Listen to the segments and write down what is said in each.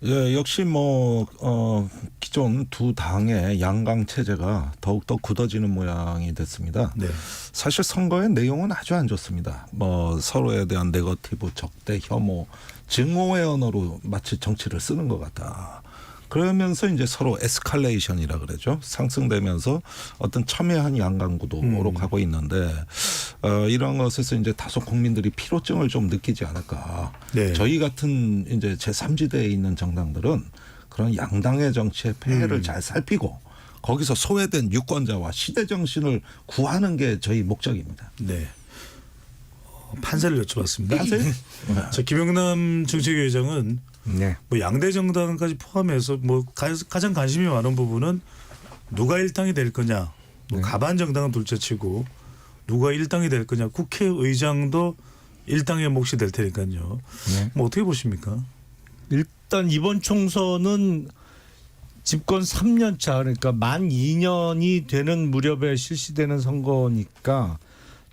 예, 역시 기존 두 당의 양강 체제가 더욱더 굳어지는 모양이 됐습니다. 네. 사실 선거의 내용은 아주 안 좋습니다. 서로에 대한 네거티브, 적대, 혐오, 증오의 언어로 마치 정치를 쓰는 것 같다. 그러면서 이제 서로 에스컬레이션이라 그러죠. 상승되면서 어떤 첨예한 양강 구도로 가고 있는데 이런 것에서 이제 다소 국민들이 피로증을 좀 느끼지 않을까. 네. 저희 같은 이제 제3지대에 있는 정당들은 그런 양당의 정치의 폐해를 잘 살피고 거기서 소외된 유권자와 시대 정신을 구하는 게 저희 목적입니다. 네. 판세를 여쭤봤습니다. 판세? 자, 김영남 정책위 의장은 네. 양대 정당까지 포함해서 가장 관심이 많은 부분은 누가 일당이 될 거냐. 가반 정당은 둘째치고 누가 일당이 될 거냐. 국회의장도 일당의 몫이 될 테니까요. 네. 어떻게 보십니까? 일단 이번 총선은 집권 3년 차 그러니까 만 2년이 되는 무렵에 실시되는 선거니까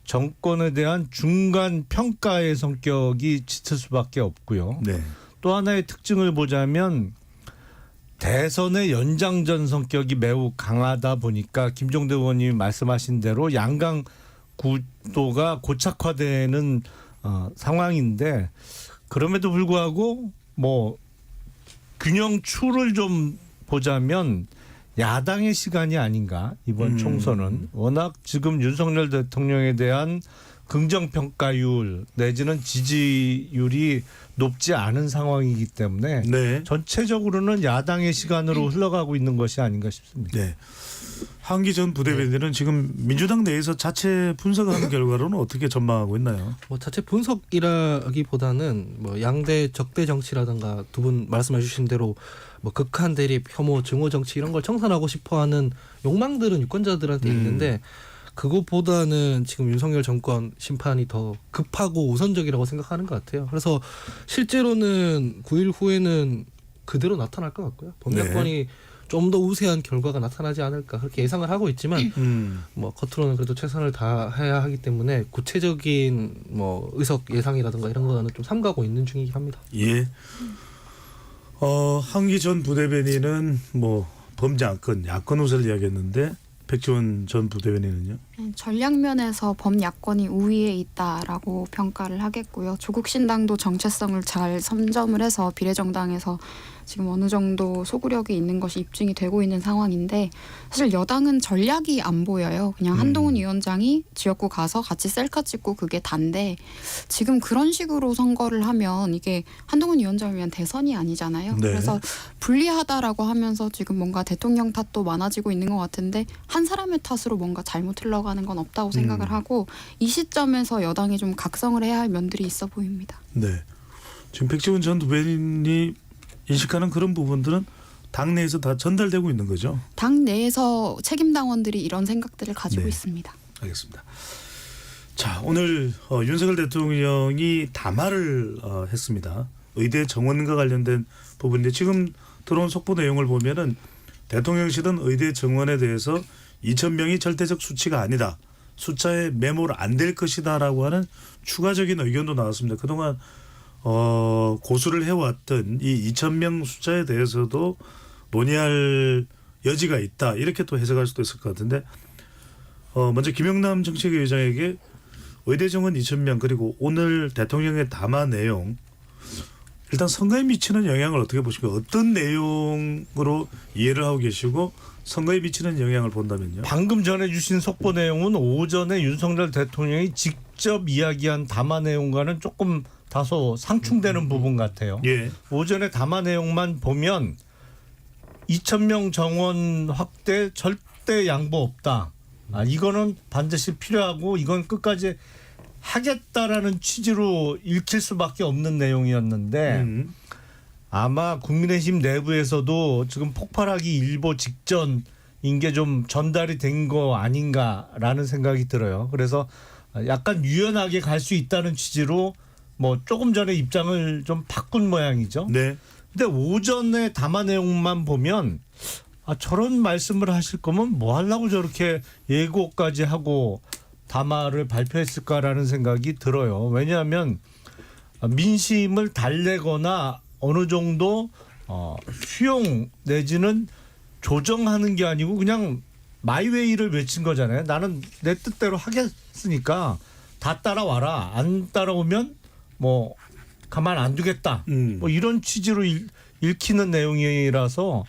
정권에 대한 중간 평가의 성격이 짙을 수밖에 없고요. 네. 또 하나의 특징을 보자면 대선의 연장전 성격이 매우 강하다 보니까 김종대 의원님이 말씀하신 대로 양강 구도가 고착화되는 상황인데 그럼에도 불구하고 균형추를 좀 보자면 야당의 시간이 아닌가 이번 총선은 워낙 지금 윤석열 대통령에 대한 긍정평가율 내지는 지지율이 높지 않은 상황이기 때문에 네. 전체적으로는 야당의 시간으로 흘러가고 있는 것이 아닌가 싶습니다. 네. 한기 전 부대변인은 지금 민주당 내에서 자체 분석하는 결과로는 어떻게 전망하고 있나요? 자체 분석이라기보다는 양대 적대 정치라든가 두 분 말씀해 주신 대로 극한 대립, 혐오, 증오 정치 이런 걸 청산하고 싶어하는 욕망들은 유권자들한테 있는데 그것보다는 지금 윤석열 정권 심판이 더 급하고 우선적이라고 생각하는 것 같아요. 그래서 실제로는 9일 후에는 그대로 나타날 것 같고요. 범야권이 좀 더 우세한 결과가 나타나지 않을까 그렇게 예상을 하고 있지만 겉으로는 그래도 최선을 다해야 하기 때문에 구체적인 의석 예상이라든가 이런 거는 좀 삼가고 있는 중이긴 합니다. 예. 한기 전 부대변인은 범죄 안건, 야권 우세를 이야기했는데 백지원 전 부대변인은요? 전략면에서 범야권이 우위에 있다라고 평가를 하겠고요. 조국 신당도 정체성을 잘 선점을 해서 비례정당에서 지금 어느 정도 소구력이 있는 것이 입증이 되고 있는 상황인데 사실 여당은 전략이 안 보여요. 그냥 한동훈 위원장이 지역구 가서 같이 셀카 찍고 그게 단데 지금 그런 식으로 선거를 하면 이게 한동훈 위원장을 위한 대선이 아니잖아요. 네. 그래서 불리하다라고 하면서 지금 뭔가 대통령 탓도 많아지고 있는 것 같은데 한 사람의 탓으로 뭔가 잘못 흘러가는 건 없다고 생각을 하고 이 시점에서 여당이 좀 각성을 해야 할 면들이 있어 보입니다. 네. 지금 백지원 전 부대변인이 인식하는 그런 부분들은 당내에서 다 전달되고 있는 거죠? 당 내에서 책임 당원들이 이런 생각들을 가지고 있습니다. 알겠습니다. 자, 오늘 윤석열 대통령이 담화를 했습니다. 의대 정원과 관련된 부분인데 지금 들어온 속보 내용을 보면은 대통령실은 의대 정원에 대해서 2,000명이 절대적 수치가 아니다. 숫자에 매몰 안 될 것이다라고 하는 추가적인 의견도 나왔습니다. 그동안 고수를 해왔던 이 2,000명 숫자에 대해서도 논의할 여지가 있다. 이렇게 또 해석할 수도 있을 것 같은데 먼저 김영남 정책위 의장에게 의대 정원 2,000명 그리고 오늘 대통령의 담화 내용 일단 선거에 미치는 영향을 어떻게 보십니까? 어떤 내용으로 이해를 하고 계시고 선거에 미치는 영향을 본다면요? 방금 전해주신 속보 내용은 오전에 윤석열 대통령이 직접 이야기한 담화 내용과는 조금 다소 상충되는 부분 같아요. 예. 오전에 담화 내용만 보면 2,000명 정원 확대 절대 양보 없다. 이거는 반드시 필요하고 이건 끝까지 하겠다라는 취지로 읽힐 수밖에 없는 내용이었는데 아마 국민의힘 내부에서도 지금 폭발하기 일보 직전인 게 좀 전달이 된 거 아닌가라는 생각이 들어요. 그래서 약간 유연하게 갈 수 있다는 취지로 조금 전에 입장을 좀 바꾼 모양이죠. 네. 근데 오전에 담화 내용만 보면 저런 말씀을 하실 거면 뭐 하려고 저렇게 예고까지 하고 담화를 발표했을까라는 생각이 들어요. 왜냐하면 민심을 달래거나 어느 정도 수용 내지는 조정하는 게 아니고 그냥 마이웨이를 외친 거잖아요. 나는 내 뜻대로 하겠으니까 다 따라와라. 안 따라오면 뭐 가만 안 두겠다. 뭐 이런 취지로 읽히는 내용이라서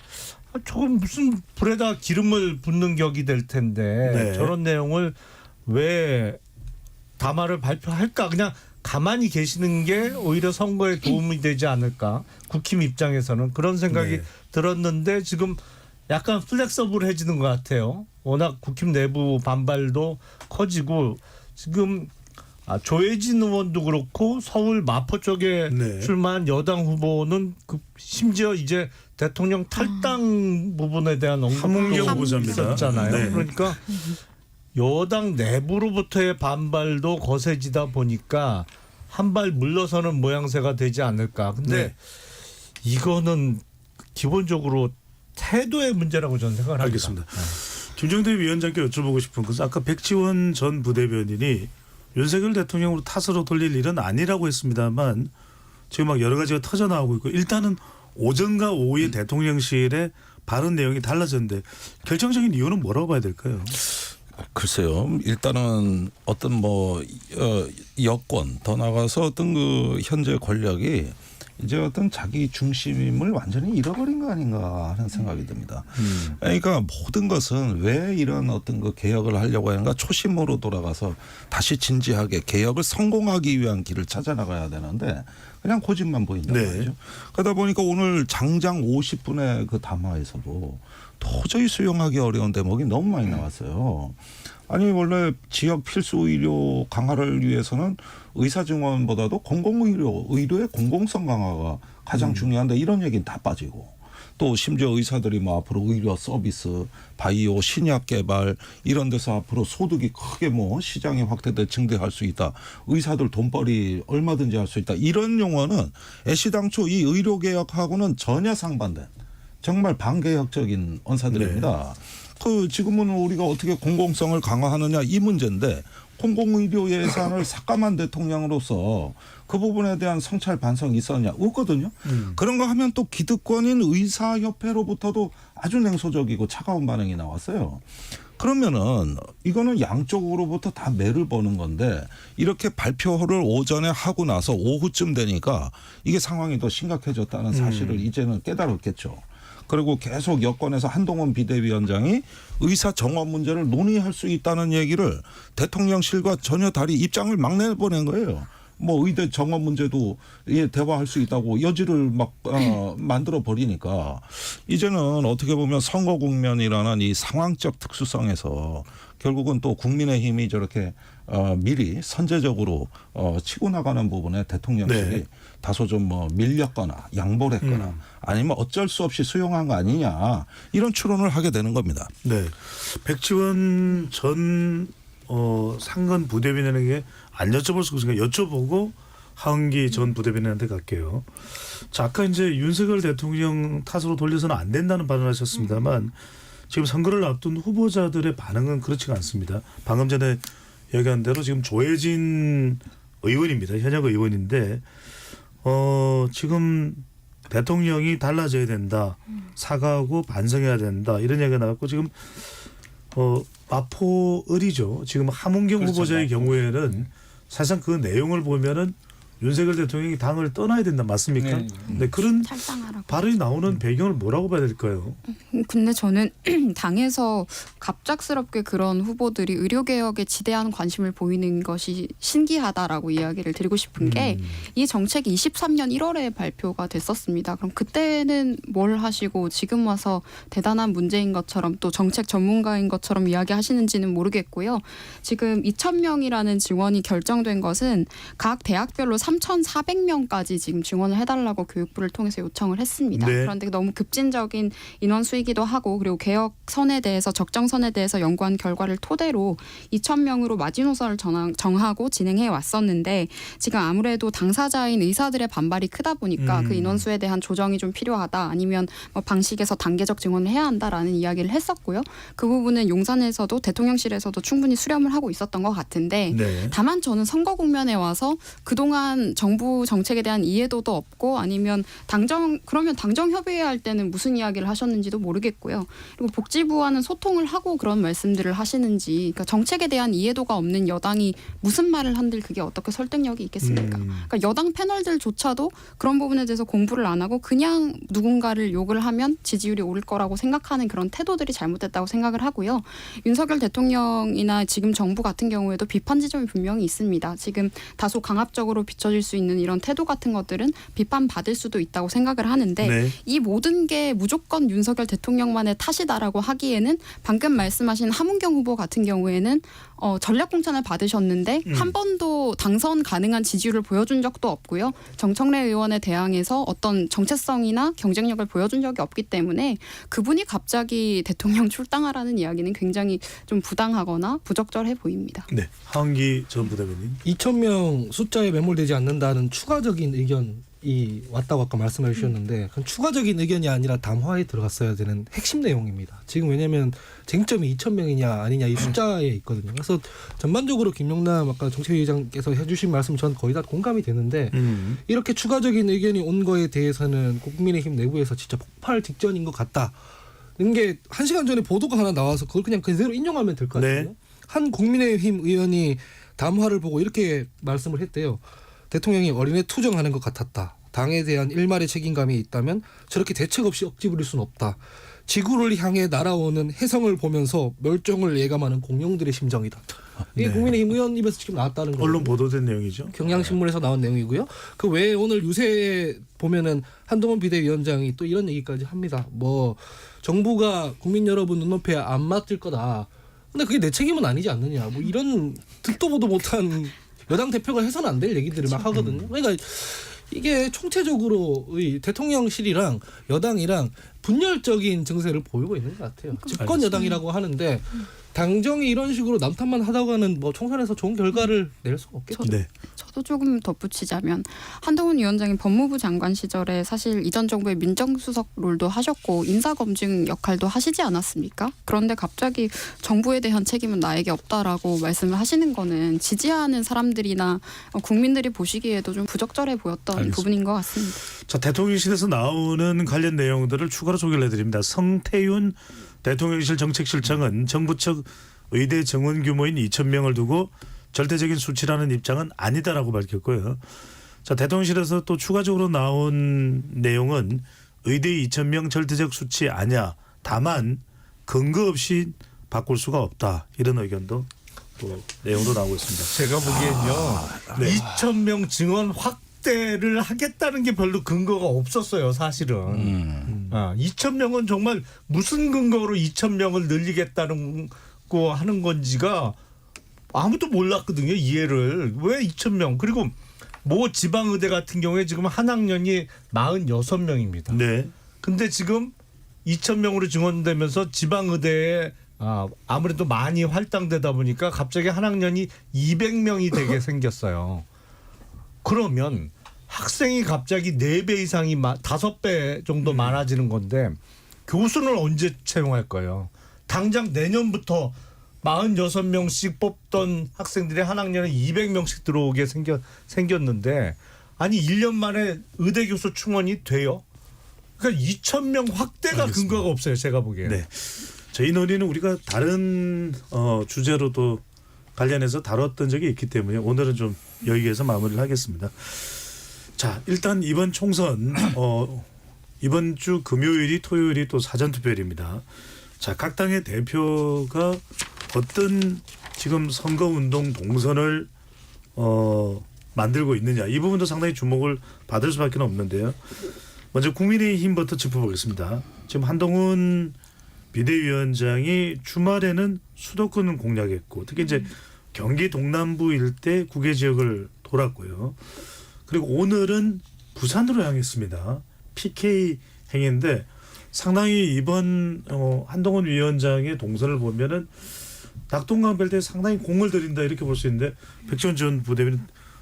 조금 무슨 불에다 기름을 붓는 격이 될 텐데 네. 저런 내용을 왜 담화를 발표할까? 그냥 가만히 계시는 게 오히려 선거에 도움이 되지 않을까? 국힘 입장에서는 그런 생각이 네. 들었는데 지금 약간 플렉서블해지는 것 같아요. 워낙 국힘 내부 반발도 커지고 지금 조혜진 의원도 그렇고 서울 마포 쪽에 네. 출마한 여당 후보는 심지어 이제 대통령 탈당 부분에 대한 함은경 언급도 후보자입니다. 있었잖아요. 네. 그러니까 여당 내부로부터의 반발도 거세지다 보니까 한 발 물러서는 모양새가 되지 않을까. 근데 네. 이거는 기본적으로 태도의 문제라고 저는 생각을 합니다. 알겠습니다. 김정대 위원장께 여쭤보고 싶은 것은 아까 백지원 전 부대변인이 윤석열 대통령으로 탓으로 돌릴 일은 아니라고 했습니다만 지금 막 여러 가지가 터져 나오고 있고 일단은 오전과 오후에 대통령실의 발언 내용이 달라졌는데 결정적인 이유는 뭐라고 봐야 될까요? 글쎄요. 일단은 어떤 뭐 여권 더 나가서 어떤 그 현재 권력이 이제 어떤 자기 중심을 완전히 잃어버린 거 아닌가 하는 생각이 듭니다. 그러니까 모든 것은 왜 이런 어떤 그 개혁을 하려고 하는가 초심으로 돌아가서 다시 진지하게 개혁을 성공하기 위한 길을 찾아 나가야 되는데 그냥 고집만 보인단 네. 말이죠. 그러다 보니까 오늘 장장 50분의 그 담화에서도 도저히 수용하기 어려운 대목이 너무 많이 나왔어요. 아니 원래 지역 필수 의료 강화를 위해서는 의사 증원보다도 의료의 공공성 강화가 가장 중요한데 이런 얘기는 다 빠지고 또 심지어 의사들이 뭐 앞으로 의료 서비스, 바이오, 신약 개발 이런 데서 앞으로 소득이 크게 뭐 시장이 확대돼 증대할 수 있다. 의사들 돈벌이 얼마든지 할 수 있다. 이런 용어는 애시당초 이 의료 개혁하고는 전혀 상반된 정말 반개혁적인 언사들입니다. 그 지금은 우리가 어떻게 공공성을 강화하느냐 이 문제인데 공공의료 예산을 삭감한 대통령으로서 그 부분에 대한 성찰 반성이 있었냐 없거든요. 그런 거 하면 또 기득권인 의사협회로부터도 아주 냉소적이고 차가운 반응이 나왔어요. 그러면은 이거는 양쪽으로부터 다 매를 버는 건데 이렇게 발표를 오전에 하고 나서 오후쯤 되니까 이게 상황이 더 심각해졌다는 사실을 이제는 깨달았겠죠. 그리고 계속 여권에서 한동훈 비대위원장이 의사 정원 문제를 논의할 수 있다는 얘기를 대통령실과 전혀 다른 입장을 막 내보낸 거예요. 뭐 의대 정원 문제도 대화할 수 있다고 여지를 막 만들어 버리니까 이제는 어떻게 보면 선거 국면이라는 이 상황적 특수성에서 결국은 또 국민의힘이 저렇게 미리 선제적으로 치고 나가는 부분에 대통령실이 네. 다소 좀 뭐 밀렸거나 양보를 했거나 아니면 어쩔 수 없이 수용한 거 아니냐 이런 추론을 하게 되는 겁니다. 네. 백지원 전 상근 부대변인에게 안 여쭤볼 수 없으니까 여쭤보고 하은기 전 부대변인한테 갈게요. 자, 아까 이제 윤석열 대통령 탓으로 돌려서는 안 된다는 발언하셨습니다만 지금 선거를 앞둔 후보자들의 반응은 그렇지가 않습니다. 방금 전에 얘기한 대로 지금 조혜진 의원입니다. 현역 의원인데 지금 대통령이 달라져야 된다. 사과하고 반성해야 된다. 이런 얘기가 나왔고 지금 마포을이죠. 지금 함은경 그렇죠. 후보자의 경우에는 사실상 그 내용을 보면은 윤석열 대통령이 당을 떠나야 된다. 맞습니까? 네. 네, 그런 탈당하라고. 발언이 나오는 배경을 뭐라고 봐야 될까요? 근데 저는 당에서 갑작스럽게 그런 후보들이 의료개혁에 지대한 관심을 보이는 것이 신기하다라고 이야기를 드리고 싶은 게 이 정책이 23년 1월에 발표가 됐었습니다. 그럼 그때는 뭘 하시고 지금 와서 대단한 문제인 것처럼 또 정책 전문가인 것처럼 이야기하시는지는 모르겠고요. 지금 2,000명이라는 증원이 결정된 것은 각 대학별로 3,400명까지 지금 증원을 해달라고 교육부를 통해서 요청을 했습니다. 네. 그런데 너무 급진적인 인원수이기도 하고 그리고 개혁선에 대해서 적정선에 대해서 연구한 결과를 토대로 2,000명으로 마지노선을 정하고 진행해 왔었는데 지금 아무래도 당사자인 의사들의 반발이 크다 보니까 그 인원수에 대한 조정이 좀 필요하다 아니면 뭐 방식에서 단계적 증원을 해야 한다라는 이야기를 했었고요. 그 부분은 용산에서도 대통령실에서도 충분히 수렴을 하고 있었던 것 같은데 네. 다만 저는 선거 국면에 와서 그동안 대한 정부 정책에 대한 이해도도 없고 아니면 그러면 당정 협의회 할 때는 무슨 이야기를 하셨는지도 모르겠고요. 그리고 복지부와는 소통을 하고 그런 말씀들을 하시는지 그러니까 정책에 대한 이해도가 없는 여당이 무슨 말을 한들 그게 어떻게 설득력이 있겠습니까? 그러니까 여당 패널들조차도 그런 부분에 대해서 공부를 안 하고 그냥 누군가를 욕을 하면 지지율이 오를 거라고 생각하는 그런 태도들이 잘못됐다고 생각을 하고요. 윤석열 대통령이나 지금 정부 같은 경우에도 비판 지점이 분명히 있습니다. 지금 다소 강압적으로 비춰질 수 있는 이런 태도 같은 것들은 비판받을 수도 있다고 생각을 하는데 네. 이 모든 게 무조건 윤석열 대통령만의 탓이다라고 하기에는 방금 말씀하신 하문경 후보 같은 경우에는 전략공천을 받으셨는데 한 번도 당선 가능한 지지율을 보여준 적도 없고요. 정청래 의원에 대항해서 어떤 정체성이나 경쟁력을 보여준 적이 없기 때문에 그분이 갑자기 대통령 출당하라는 이야기는 굉장히 좀 부당하거나 부적절해 보입니다. 네, 하은기 전 부대변인. 2,000명 숫자에 매몰되지 않는다는 추가적인 의견이 왔다고 아까 말씀해 주셨는데 그건 추가적인 의견이 아니라 담화에 들어갔어야 되는 핵심 내용입니다. 지금 왜냐하면 쟁점이 2,000명이냐 아니냐 이 숫자에 있거든요. 그래서 전반적으로 김용남 아까 정책위의장께서 해주신 말씀 전 거의 다 공감이 되는데 이렇게 추가적인 의견이 온 거에 대해서는 국민의힘 내부에서 진짜 폭발 직전인 것 같다. 이게 1시간 전에 보도가 하나 나와서 그걸 그냥 그대로 인용하면 될 것 같아요. 네. 한 국민의힘 의원이 담화를 보고 이렇게 말씀을 했대요. 대통령이 어린애 투정하는 것 같았다. 당에 대한 일말의 책임감이 있다면 저렇게 대책 없이 억지 부릴 수는 없다. 지구를 향해 날아오는 혜성을 보면서 멸종을 예감하는 공룡들의 심정이다. 이게 네. 국민의힘 의원 입에서 지금 나왔다는 거예요. 언론 보도된 내용이죠. 경향신문에서 나온 내용이고요. 그 외에 오늘 유세에 보면은 한동훈 비대위원장이 또 이런 얘기까지 합니다. 뭐 정부가 국민 여러분 눈높이에 안 맞을 거다. 근데 그게 내 책임은 아니지 않느냐. 뭐 이런 듣도 보도 못한 여당 대표가 해서는 안 될 얘기들을 막 하거든요. 그러니까 이게 총체적으로 대통령실이랑 여당이랑 분열적인 증세를 보이고 있는 것 같아요. 집권 여당이라고 하는데 당정이 이런 식으로 남탓만 하다가는 뭐 총선에서 좋은 결과를 낼 수가 없겠죠. 네. 저도 조금 덧붙이자면 한동훈 위원장이 법무부 장관 시절에 사실 이전 정부의 민정수석 롤도 하셨고 인사검증 역할도 하시지 않았습니까? 그런데 갑자기 정부에 대한 책임은 나에게 없다라고 말씀을 하시는 거는 지지하는 사람들이나 국민들이 보시기에도 좀 부적절해 보였던 알겠습니다. 부분인 것 같습니다. 자, 대통령실에서 나오는 관련 내용들을 추가로 소개를 해드립니다. 성태윤 대통령실 정책실장은 정부 측 의대 정원 규모인 2,000명을 두고 절대적인 수치라는 입장은 아니다라고 밝혔고요. 자, 대통령실에서 또 추가적으로 나온 내용은 의대 2,000명 절대적 수치 아니야. 다만 근거 없이 바꿀 수가 없다. 이런 의견도 또 내용도 나오고 있습니다. 제가 보기엔요. 네. 2,000명 증원 확대를 하겠다는 게 별로 근거가 없었어요. 사실은. 2,000명은 정말 무슨 근거로 2,000명을 늘리겠다는 거 하는 건지가 아무도 몰랐거든요. 이해를. 왜 2,000명. 그리고 모 지방의대 같은 경우에 지금 한 학년이 46명입니다. 네. 근데 지금 2,000명으로 증원되면서 지방의대에 아무래도 많이 할당되다 보니까 갑자기 한 학년이 200명이 되게 생겼어요. 그러면 학생이 갑자기 4배 이상이 5배 정도 많아지는 건데 교수는 언제 채용할 거예요? 당장 내년부터 46명씩 뽑던 학생들이 한 학년에 200명씩 들어오게 생겼는데 아니 1년 만에 의대 교수 충원이 돼요? 그러니까 2,000명 확대가 알겠습니다. 근거가 없어요. 제가 보기에. 네. 저희 논의는 우리가 다른 주제로도 관련해서 다뤘던 적이 있기 때문에 오늘은 좀 여기에서 마무리를 하겠습니다. 자, 일단 이번 총선 이번 주 금요일이 토요일이 또 사전투표일입니다. 자, 각 당의 대표가 어떤 지금 선거운동 동선을 만들고 있느냐 이 부분도 상당히 주목을 받을 수밖에 없는데요. 먼저 국민의힘부터 짚어보겠습니다. 지금 한동훈 비대위원장이 주말에는 수도권을 공략했고 특히 이제 경기 동남부 일대 9개 지역을 돌았고요. 그리고 오늘은 부산으로 향했습니다. PK 행인데 상당히 이번 한동훈 위원장의 동선을 보면은 낙동강변대에 상당히 공을 들인다 이렇게 볼 수 있는데 백지원 전 부대변인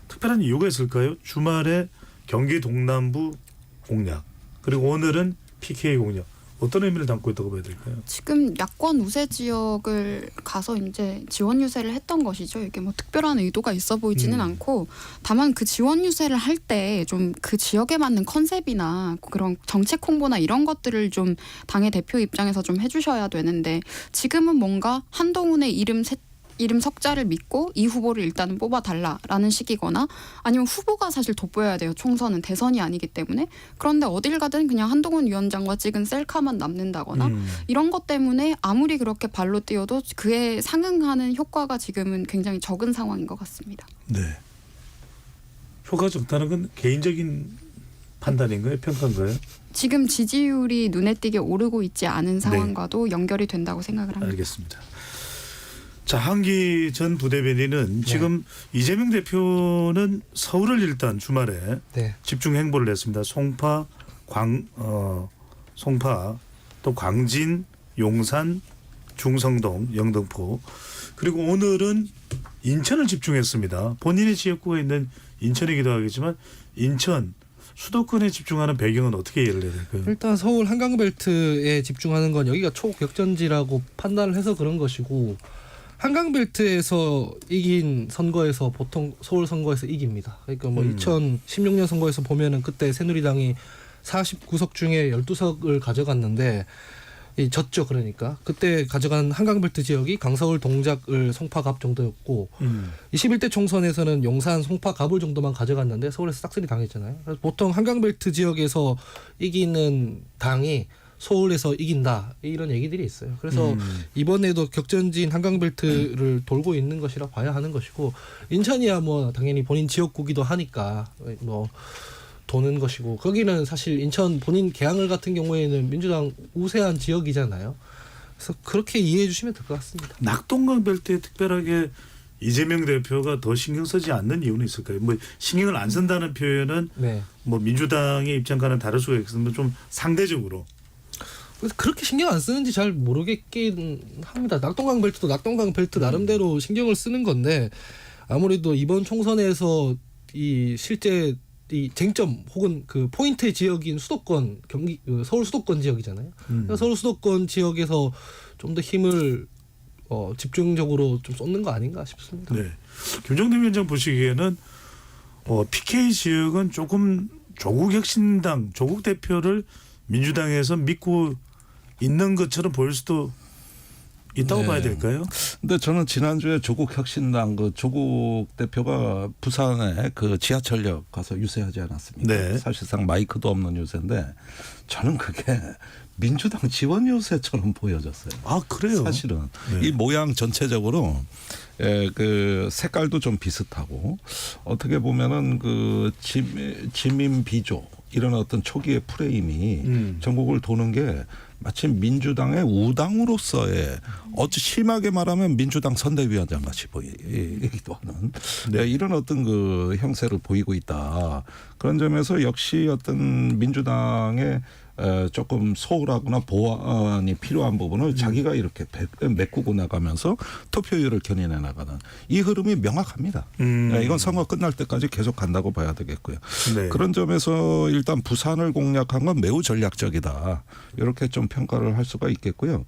특별한 이유가 있을까요? 주말에 경기 동남부 공략 그리고 오늘은 PK 공략 어떤 의미를 담고 있다고 봐야 될까요? 지금 야권 우세 지역을 가서 이제 지원 유세를 했던 것이죠. 이게 뭐 특별한 의도가 있어 보이지는 않고, 다만 그 지원 유세를 할 때 좀 그 지역에 맞는 컨셉이나 그런 정책 홍보나 이런 것들을 좀 당의 대표 입장에서 좀 해주셔야 되는데, 지금은 뭔가 한동훈의 이름 석자를 믿고 이 후보를 일단은 뽑아달라라는 식이거나, 아니면 후보가 사실 돋보여야 돼요. 총선은 대선이 아니기 때문에. 그런데 어딜 가든 그냥 한동훈 위원장과 찍은 셀카만 남는다거나 이런 것 때문에 아무리 그렇게 발로 뛰어도 그에 상응하는 효과가 지금은 굉장히 적은 상황인 것 같습니다. 네. 효과가 적다는 건 개인적인 판단인가요? 평가인가요? 지금 지지율이 눈에 띄게 오르고 있지 않은 상황과도 연결이 된다고 생각을 합니다. 알겠습니다. 자, 한기 전 부대변인은 지금 이재명 대표는 서울을 일단 주말에 네. 집중 행보를 했습니다. 송파, 또 광진, 용산, 중성동, 영등포, 그리고 오늘은 인천을 집중했습니다. 본인의 지역구가 있는 인천이기도 하겠지만 인천 수도권에 집중하는 배경은 어떻게 이해를 해야 될까요? 일단 서울 한강벨트에 집중하는 건 여기가 초격전지라고 판단을 해서 그런 것이고, 한강벨트에서 이긴 선거에서 보통 서울 선거에서 이깁니다. 그러니까 뭐 2016년 선거에서 보면은 그때 새누리당이 49석 중에 12석을 가져갔는데 졌죠. 그러니까 그때 가져간 한강벨트 지역이 강서울, 동작을, 송파, 갑 정도였고 21대 총선에서는 용산, 송파, 갑을 정도만 가져갔는데 서울에서 싹쓸이 당했잖아요. 그래서 보통 한강벨트 지역에서 이기는 당이 서울에서 이긴다 이런 얘기들이 있어요. 그래서 이번에도 격전지인 한강벨트를 돌고 있는 것이라 봐야 하는 것이고, 인천이야 뭐 당연히 본인 지역구기도 하니까 뭐 도는 것이고, 거기는 사실 인천 본인 계양을 같은 경우에는 민주당 우세한 지역이잖아요. 그래서 그렇게 이해해 주시면 될 것 같습니다. 낙동강 벨트에 특별하게 이재명 대표가 더 신경 쓰지 않는 이유는 있을까요? 뭐 신경을 안 쓴다는 표현은 네. 뭐 민주당의 입장과는 다를 수가 있겠지만 좀 상대적으로. 그래서 그렇게 신경 안 쓰는지 잘 모르겠긴 합니다. 낙동강 벨트도 낙동강 벨트 나름대로 신경을 쓰는 건데, 아무래도 이번 총선에서 이 실제 이 쟁점 혹은 그 포인트 지역인 수도권 서울 수도권 지역이잖아요. 그러니까 서울 수도권 지역에서 좀 더 힘을 집중적으로 좀 쏟는 거 아닌가 싶습니다. 네. 김정대 위원장 보시기에는 PK 지역은 조금 조국 대표를 민주당에서 믿고 있는 것처럼 보일 수도 있다고 봐야 될까요? 근데 저는 지난주에 조국혁신당 그 조국 대표가 부산에 그 지하철역 가서 유세하지 않았습니까? 네. 사실상 마이크도 없는 유세인데 저는 그게 민주당 지원 유세처럼 보여졌어요. 아, 그래요? 사실은 네. 이 모양 전체적으로 그 색깔도 좀 비슷하고, 어떻게 보면은 그 지민 비조 이런 어떤 초기의 프레임이 전국을 도는 게 마치 민주당의 우당으로서의 어찌 심하게 말하면 민주당 선대위원장 같이 보이기도 하는 이런 어떤 그 형세를 보이고 있다. 그런 점에서 역시 어떤 민주당의 조금 소홀하거나 보완이 필요한 부분을 자기가 이렇게 메꾸고 나가면서 투표율을 견인해 나가는 이 흐름이 명확합니다. 이건 선거 끝날 때까지 계속 간다고 봐야 되겠고요. 네. 그런 점에서 일단 부산을 공략한 건 매우 전략적이다. 이렇게 좀 평가를 할 수가 있겠고요.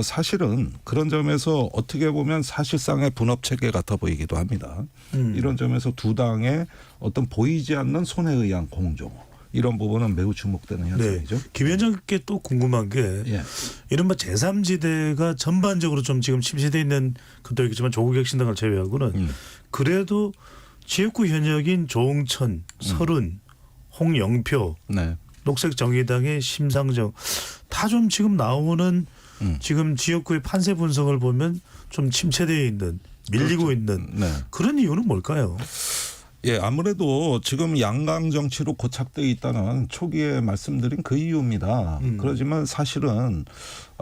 사실은 그런 점에서 어떻게 보면 사실상의 분업 체계 같아 보이기도 합니다. 이런 점에서 두 당의 어떤 보이지 않는 손에 의한 공조, 이런 부분은 매우 주목되는 현상이죠. 네. 김 위원장께 또 궁금한 게 이른바 제3지대가 전반적으로 좀 지금 침체되어 있는 것도 있겠지만 조국혁신당을 제외하고는 그래도 지역구 현역인 조응천, 설은, 홍영표, 녹색정의당의 심상정 다 좀 지금 나오는 지금 지역구의 판세 분석을 보면 좀 침체되어 있는, 밀리고 있는 그런 이유는 뭘까요? 예, 아무래도 지금 양강 정치로 고착되어 있다는 초기에 말씀드린 그 이유입니다. 그렇지만 사실은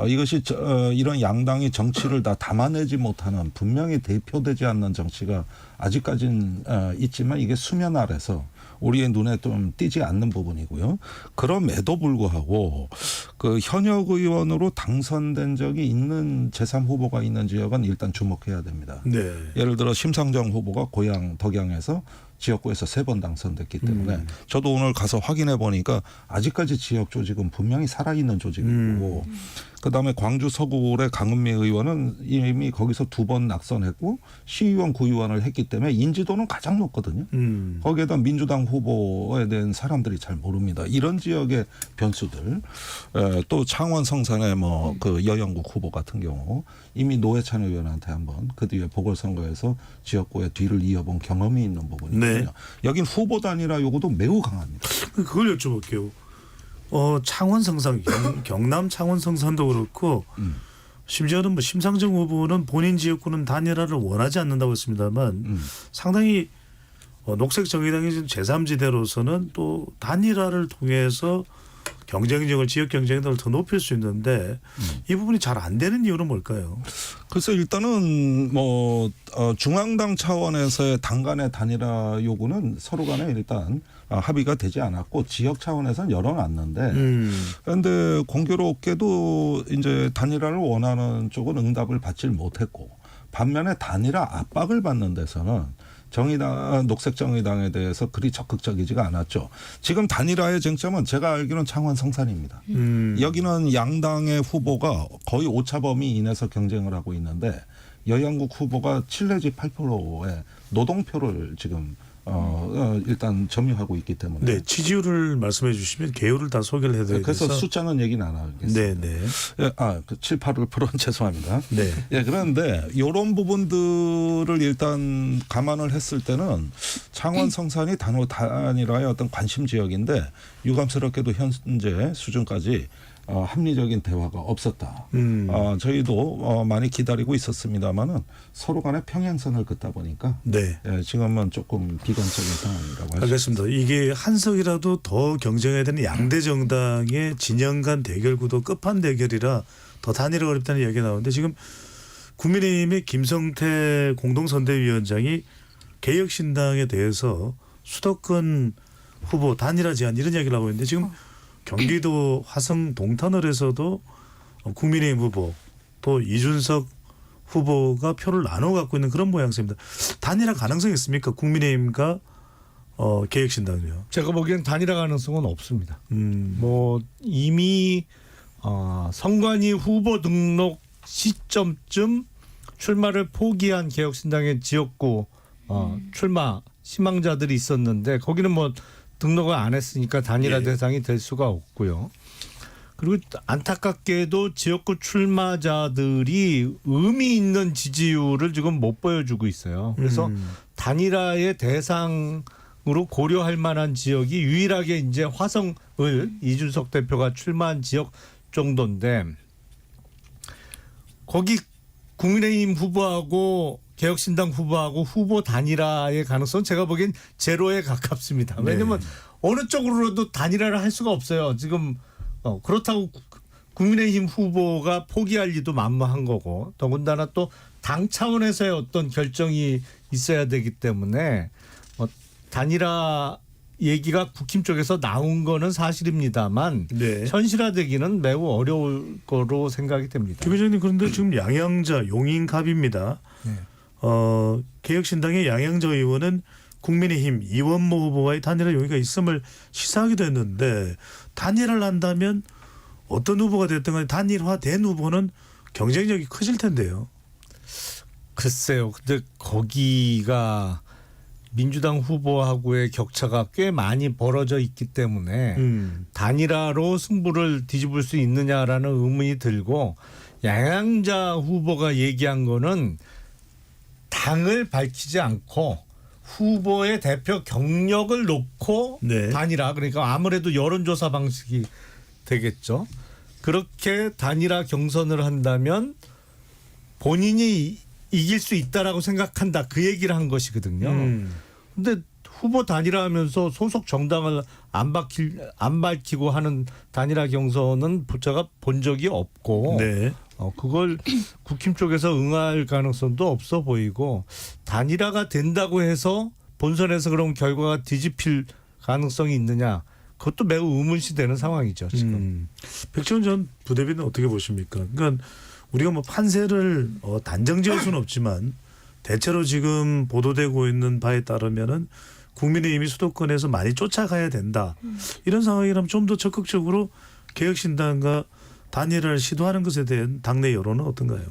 이것이 이런 양당이 정치를 다 담아내지 못하는, 분명히 대표되지 않는 정치가 아직까지는 있지만 이게 수면 아래서 우리의 눈에 좀 띄지 않는 부분이고요. 그럼에도 불구하고 그 현역 의원으로 당선된 적이 있는 제3후보가 있는 지역은 일단 주목해야 됩니다. 네. 예를 들어 심상정 후보가 고향 덕양에서 지역구에서 3번 당선됐기 때문에 저도 오늘 가서 확인해 보니까 아직까지 지역 조직은 분명히 살아있는 조직이고 그다음에 광주 서구의 강은미 의원은 이미 거기서 2번 낙선했고 시의원 구의원을 했기 때문에 인지도는 가장 높거든요. 거기에다 민주당 후보에 대한 사람들이 잘 모릅니다. 이런 지역의 변수들 또 창원 성산의 뭐 그 여영국 후보 같은 경우 이미 노회찬 의원한테 한번 그 뒤에 보궐선거에서 지역구의 뒤를 이어본 경험이 있는 부분이거든요. 네. 여긴 후보 단일화 요구도 매우 강합니다. 그걸 여쭤볼게요. 창원 성산, 경남 창원 성산도 그렇고 심지어는 뭐 심상정 후보는 본인 지역구는 단일화를 원하지 않는다고 했습니다만 상당히 녹색 정의당이 지금 제3지대로서는 또 단일화를 통해서 경쟁력을 지역 경쟁력을 더 높일 수 있는데 이 부분이 잘 안 되는 이유는 뭘까요? 그래서 일단은 뭐 중앙당 차원에서의 당 간의 단일화 요구는 서로 간에 일단 합의가 되지 않았고 지역 차원에서는 열어놨는데 그런데 공교롭게도 이제 단일화를 원하는 쪽은 응답을 받질 못했고 반면에 단일화 압박을 받는 데서는 정의당, 녹색정의당에 대해서 그리 적극적이지가 않았죠. 지금 단일화의 쟁점은 제가 알기로는 창원 성산입니다. 여기는 양당의 후보가 거의 오차범위 이내에서 경쟁을 하고 있는데 여영국 후보가 7 내지 8%의 노동표를 지금 일단 점유하고 있기 때문에. 네, 지지율을 말씀해 주시면 개요를 다 소개를 해드려야 그래서 돼서. 숫자는 얘기는 안 하겠습니다. 네, 네. 예, 그 7, 8%는 죄송합니다. 네. 예, 그런데 이런 부분들을 일단 감안을 했을 때는 창원 성산이 단일화의 어떤 관심 지역인데 유감스럽게도 현재 수준까지 합리적인 대화가 없었다. 저희도 많이 기다리고 있었습니다만은 서로 간에 평행선을 긋다 보니까 네. 예, 지금은 조금 비관적인 상황이라고 할 수 알겠습니다. 이게 한 석이라도 더 경쟁해야 되는 양대 정당의 진영 간 대결 구도 끝판 대결이라 더 단일화 어렵다는 이야기가 나오는데 지금 국민의힘의 김성태 공동선대위원장이 개혁신당에 대해서 수도권 후보 단일화 제안 이런 이야기를 하고 있는데 지금 경기도 화성 동탄을에서도 국민의힘 후보 또 이준석 후보가 표를 나눠 갖고 있는 그런 모양새입니다. 단일화 가능성이 있습니까? 국민의힘과 개혁신당이요. 제가 보기엔 단일화 가능성은 없습니다. 뭐 이미 선관위 후보 등록 시점쯤 출마를 포기한 개혁신당의 지역구 출마 희망자들이 있었는데 거기는 뭐 등록을 안 했으니까 단일화 예. 대상이 될 수가 없고요. 그리고 안타깝게도 지역구 출마자들이 의미 있는 지지율을 지금 못 보여주고 있어요. 그래서 단일화의 대상으로 고려할 만한 지역이 유일하게 이제 화성을 이준석 대표가 출마한 지역 정도인데 거기 국민의힘 후보하고 개혁신당 후보하고 후보 단일화의 가능성은 제가 보기엔 제로에 가깝습니다. 왜냐하면 어느 쪽으로도 단일화를 할 수가 없어요. 지금 그렇다고 국민의힘 후보가 포기할 리도 만무한 거고 더군다나 또 당 차원에서의 어떤 결정이 있어야 되기 때문에 단일화 얘기가 국힘 쪽에서 나온 거는 사실입니다만 네. 현실화되기는 매우 어려울 거로 생각이 됩니다. 김 회장님 그런데 지금 양양자 용인갑입니다. 네. 개혁신당의 양양자 의원은 국민의힘 이원모 후보와의 단일화 용의가 있음을 시사하기도 했는데 단일화를 한다면 어떤 후보가 됐든 간에 단일화된 후보는 경쟁력이 커질 텐데요. 글쎄요. 근데 거기가 민주당 후보하고의 격차가 꽤 많이 벌어져 있기 때문에 단일화로 승부를 뒤집을 수 있느냐라는 의문이 들고 양양자 후보가 얘기한 거는 당을 밝히지 않고 후보의 대표 경력을 놓고 네. 단일화 그러니까 아무래도 여론조사 방식이 되겠죠. 그렇게 단일화 경선을 한다면 본인이 이길 수 있다라고 생각한다. 그 얘기를 한 것이거든요. 근데 후보 단일화하면서 소속 정당을 안 밝히고 하는 단일화 경선은 제가 본 적이 없고 네. 그걸 국힘 쪽에서 응할 가능성도 없어 보이고 단일화가 된다고 해서 본선에서 그럼 결과가 뒤집힐 가능성이 있느냐 그것도 매우 의문시되는 상황이죠 지금. 백지원 전 부대변인 어떻게 보십니까? 그러니까 우리가 뭐 판세를 단정지을 수는 없지만 대체로 지금 보도되고 있는 바에 따르면은 국민의힘이 수도권에서 많이 쫓아가야 된다. 이런 상황이라면 좀 더 적극적으로 개혁신당과 단일화를 시도하는 것에 대한 당내 여론은 어떤가요?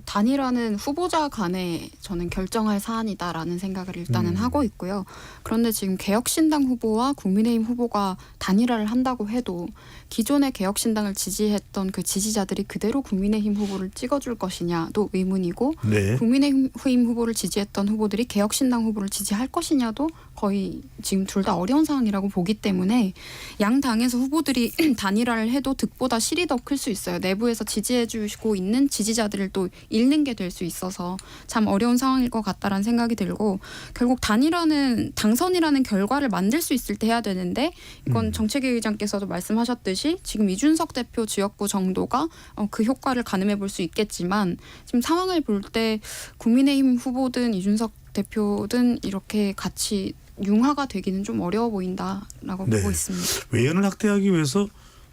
단일화는 후보자 간에 저는 결정할 사안이다라는 생각을 일단은 하고 있고요. 그런데 지금 개혁신당 후보와 국민의힘 후보가 단일화를 한다고 해도 기존의 개혁신당을 지지했던 그 지지자들이 그대로 국민의힘 후보를 찍어줄 것이냐도 의문이고 네. 국민의힘 후보를 지지했던 후보들이 개혁신당 후보를 지지할 것이냐도 거의 지금 둘 다 어려운 상황이라고 보기 때문에 양 당에서 후보들이 단일화를 해도 득보다 실이 더 클 수 있어요. 내부에서 지지해 주시고 있는 지지자들을 또 잃는 게 될 수 있어서 참 어려운 상황일 것 같다라는 생각이 들고 결국 단일화는 당선이라는 결과를 만들 수 있을 때 해야 되는데 이건 정책위 의장께서도 말씀하셨듯이 지금 이준석 대표 지역구 정도가 그 효과를 가늠해 볼 수 있겠지만 지금 상황을 볼 때 국민의힘 후보든 이준석 대표든 이렇게 같이 융화가 되기는 좀 어려워 보인다라고 네. 보고 있습니다. 외연을 확대하기 위해서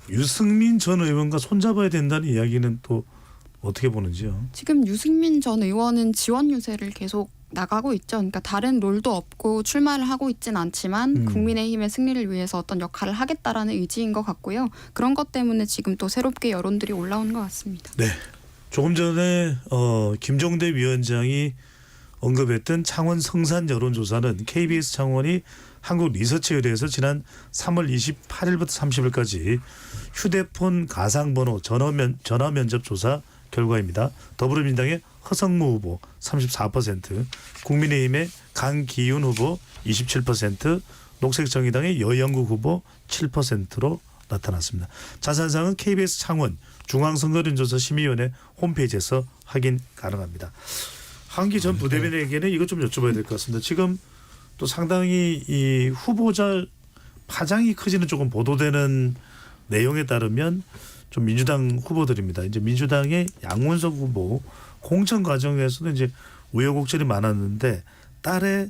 유승민 전 의원과 손잡아야 된다는 이야기는 또 어떻게 보는지요? 지금 유승민 전 의원은 지원 유세를 계속 나가고 있죠. 그러니까 다른 롤도 없고 출마를 하고 있진 않지만 국민의힘의 승리를 위해서 어떤 역할을 하겠다라는 의지인 것 같고요. 그런 것 때문에 지금 또 새롭게 여론들이 올라오는 것 같습니다. 네. 조금 전에 김종대 위원장이 언급했던 창원 성산 여론조사는 KBS 창원이 한국 리서치에 의해서 지난 3월 28일부터 30일까지 휴대폰 가상번호 전화 면접 조사 결과입니다. 더불어민주당의 허성무 후보 34%, 국민의힘의 강기훈 후보 27%, 녹색정의당의 여영국 후보 7%로 나타났습니다. 자세한 사항은 KBS 창원 중앙선거론조사 심의위원회 홈페이지에서 확인 가능합니다. 한기 전 부대변인에게는 이것 좀 여쭤봐야 될 것 같습니다. 지금 또 상당히 이 후보자 파장이 커지는 조금 보도되는 내용에 따르면 좀 민주당 후보들입니다. 이제 민주당의 양문석 후보 공천 과정에서도 이제 우여곡절이 많았는데 딸의